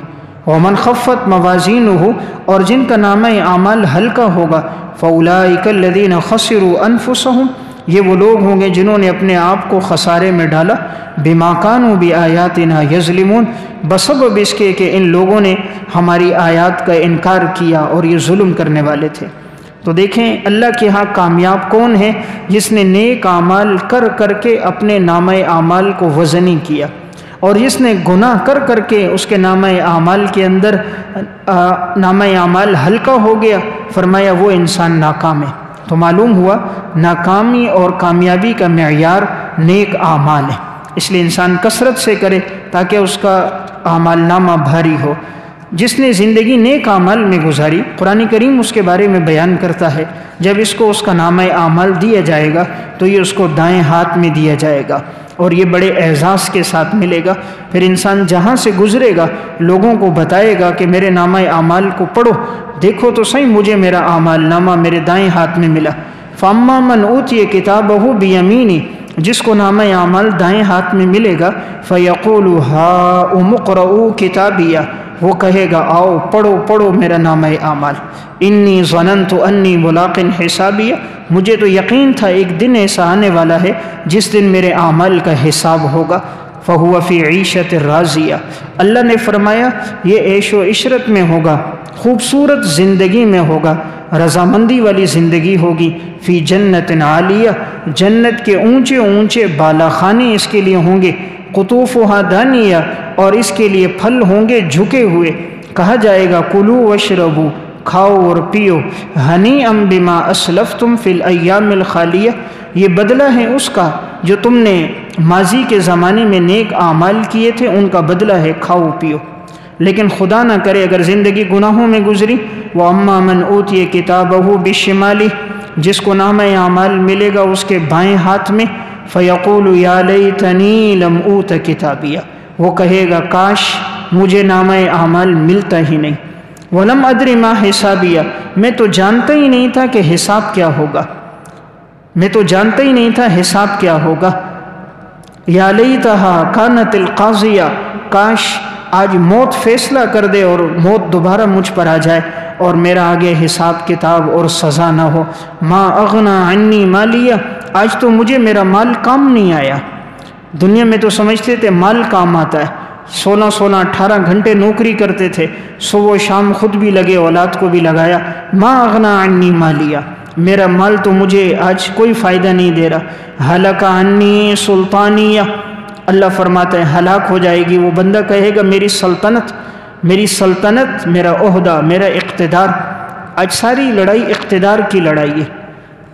وَمَنْ خَفَّتْ مَوَازِينُهُ، اور جن کا نامہ اعمال ہلکا ہوگا فَأُولَئِكَ الَّذِينَ خَسِرُوا أَنفُسَهُمْ، یہ وہ لوگ ہوں گے جنہوں نے اپنے آپ کو خسارے میں ڈالا۔ بِمَا كَانُوا بِآيَاتِنَا يَظْلِمُونَ، بسبب اس کے کہ ان لوگوں نے ہماری آیات کا انکار کیا اور یہ ظلم کرنے والے تھے۔ تو دیکھیں اللہ کے ہاں کامیاب کون ہے؟ جس نے نیک اعمال کر کر کے اپنے نامہ اعمال کو وزنی کیا، اور جس نے گناہ کر کر کے اس کے نامہ اعمال کے اندر نامہ اعمال ہلکا ہو گیا، فرمایا وہ انسان ناکام ہے۔ تو معلوم ہوا ناکامی اور کامیابی کا معیار نیک اعمال ہے، اس لیے انسان کثرت سے کرے تاکہ اس کا اعمال نامہ بھاری ہو۔ جس نے زندگی نیک اعمال میں گزاری، قرآن کریم اس کے بارے میں بیان کرتا ہے، جب اس کو اس کا نامہ اعمال دیا جائے گا تو یہ اس کو دائیں ہاتھ میں دیا جائے گا اور یہ بڑے اعزاز کے ساتھ ملے گا۔ پھر انسان جہاں سے گزرے گا لوگوں کو بتائے گا کہ میرے نامہ اعمال کو پڑھو، دیکھو تو صحیح مجھے میرا اعمال نامہ میرے دائیں ہاتھ میں ملا۔ فَأَمَّا مَنْ أُوتِيَ كِتَابَهُ بِيَمِينِهِ، جس کو نامہ اعمال دائیں ہاتھ میں ملے گا فَيَقُولُ هَاؤُمُ اقْرَءُوا كِتَابِيَهْ، وہ کہے گا آؤ پڑھو پڑھو میرا نامہ اعمال۔ انی ظننت انی ملاق حسابیہ، مجھے تو یقین تھا ایک دن ایسا آنے والا ہے جس دن میرے اعمال کا حساب ہوگا۔ فہو فی عیشۃ راضیہ، اللہ نے فرمایا یہ عیش و عشرت میں ہوگا، خوبصورت زندگی میں ہوگا، رضامندی والی زندگی ہوگی۔ فی جنت عالیہ، جنت کے اونچے اونچے بالا خانے اس کے لیے ہوں گے۔ قطوفہا دانیہ، اور اس کے لیے پھل ہوں گے جھکے ہوئے۔ کہا جائے گا کلوا واشربوا، کھاؤ اور پیو، ہنیئا بما اسلفتم فی الایام الخالیہ، یہ بدلہ ہے اس کا جو تم نے ماضی کے زمانے میں نیک اعمال کیے تھے، ان کا بدلہ ہے، کھاؤ پیو۔ لیکن خدا نہ کرے اگر زندگی گناہوں میں گزری، وَأَمَّا مَنْ أُوتِيَ كِتَابَهُ بِالشِّمَالِ، جس کو نامہ اعمال ملے گا اس کے بائیں ہاتھ میں، فَيَقُولُ يَا لَيْتَنِي لَمْ أُوتَ كِتَابِيَهْ، وہ کہے گا کاش مجھے نامہ اعمال ملتا ہی نہیں۔ وَلَمْ أَدْرِ مَا حِسَابِيَهْ، میں تو جانتا ہی نہیں تھا کہ حساب کیا ہوگا، میں تو جانتا ہی نہیں تھا حساب کیا ہوگا۔ یا لیتہا کانت القاضیہ، کاش آج موت فیصلہ کر دے اور موت دوبارہ مجھ پر آ جائے۔ اور میرا آگے حساب کتاب اور سزا نہ ہو۔ ما اغنا عنی مالیہ، آج تو مجھے میرا مال کام نہیں آیا۔ دنیا میں تو سمجھتے تھے مال کام آتا ہے، 16 گھنٹے نوکری کرتے تھے، صبح و شام خود بھی لگے، اولاد کو بھی لگایا۔ ما اغنا عنی مالیہ، میرا مال تو مجھے آج کوئی فائدہ نہیں دے رہا۔ ہلک عنی سلطانیہ، اللہ فرماتا ہے ہلاک ہو جائے گی وہ بندہ، کہے گا میری سلطنت، میرا عہدہ، میرا اقتدار۔ آج ساری لڑائی اقتدار کی لڑائی ہے،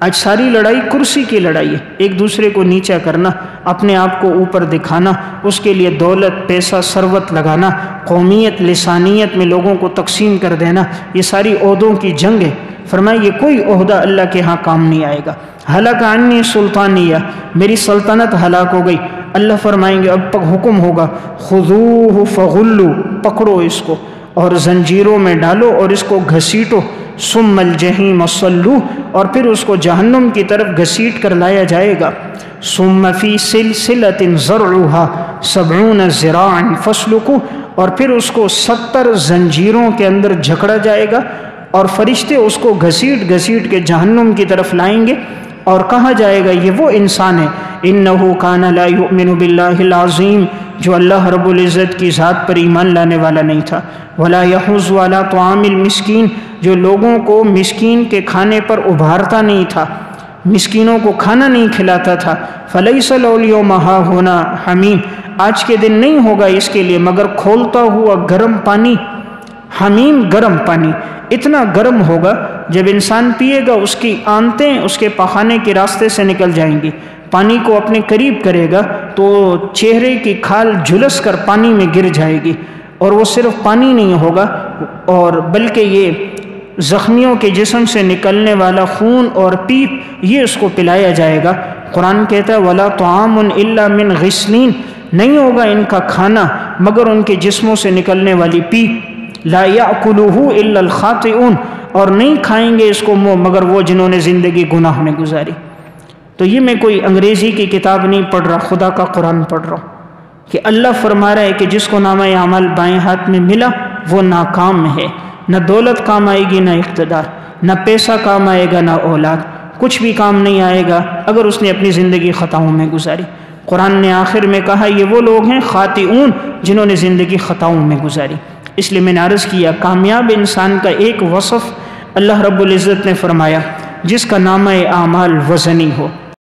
آج ساری لڑائی کرسی کی لڑائی ہے، ایک دوسرے کو نیچا کرنا، اپنے آپ کو اوپر دکھانا، اس کے لیے دولت، پیسہ، ثروت لگانا، قومیت، لسانیت میں لوگوں کو تقسیم کر دینا، یہ ساری عہدوں کی جنگ ہے۔ فرمایا یہ کوئی عہدہ اللہ کے ہاں کام نہیں آئے گا۔ ہلاک عنی سلطانیہ، میری سلطنت ہلاک ہو گئی۔ اللہ فرمائیں گے اب حکم ہوگا خذوہ فغلو، پکڑو اس کو اور زنجیروں میں ڈالو اور اس کو گھسیٹو، ثم الجحیم صلوہ، اور پھر اس کو جہنم کی طرف گھسیٹ کر لایا جائے گا۔ ثم فی سلسلۃ ذرعها 70 ذراعا فاسلکوہ، اور پھر اس کو 70 زنجیروں کے اندر جھکڑا جائے گا اور فرشتے اس کو گھسیٹ گھسیٹ کے جہنم کی طرف لائیں گے، اور کہا جائے گا یہ وہ انسان ہے انہ کان لا یؤمن باللہ العظیم، جو اللہ رب العزت کی ذات پر ایمان لانے والا نہیں تھا، ولا یحض علی طعام المسکین، جو لوگوں کو مسکین کے کھانے پر ابھارتا نہیں تھا، مسکینوں کو کھانا نہیں کھلاتا تھا۔ فلیس لہ الیوم ہاہنا حمیم، آج کے دن نہیں ہوگا اس کے لیے مگر کھولتا ہوا گرم پانی، حمیم گرم پانی، اتنا گرم ہوگا جب انسان پیے گا اس کی آنتیں اس کے پخانے کے راستے سے نکل جائیں گی، پانی کو اپنے قریب کرے گا تو چہرے کی کھال جھلس کر پانی میں گر جائے گی، اور وہ صرف پانی نہیں ہوگا اور بلکہ یہ زخمیوں کے جسم سے نکلنے والا خون اور پیپ یہ اس کو پلایا جائے گا۔ قرآن کہتا ہے وَلَا طَعَامٌ إِلَّا مِنْ غِسْلِينَ، نہیں ہوگا ان کا کھانا مگر ان کے جسموں سے نکلنے والی پیپ۔ لا يأكله إلا الخاطئون، اور نہیں کھائیں گے اس کو مگر وہ جنہوں نے زندگی گناہ میں گزاری۔ تو یہ میں کوئی انگریزی کی کتاب نہیں پڑھ رہا، خدا کا قرآن پڑھ رہا ہوں کہ اللہ فرما رہا ہے کہ جس کو نامہ اعمال بائیں ہاتھ میں ملا وہ ناکام ہے، نہ دولت کام آئے گی، نہ اقتدار، نہ پیسہ کام آئے گا، نہ اولاد، کچھ بھی کام نہیں آئے گا اگر اس نے اپنی زندگی خطاؤں میں گزاری۔ قرآن نے آخر میں کہا یہ وہ لوگ ہیں خاطئون جنہوں نے زندگی خطاؤں میں گزاری۔ اس لیے میں نے عرض کیا کامیاب انسان کا ایک وصف اللہ رب العزت نے فرمایا جس کا نامہ اعمال وزنی ہو،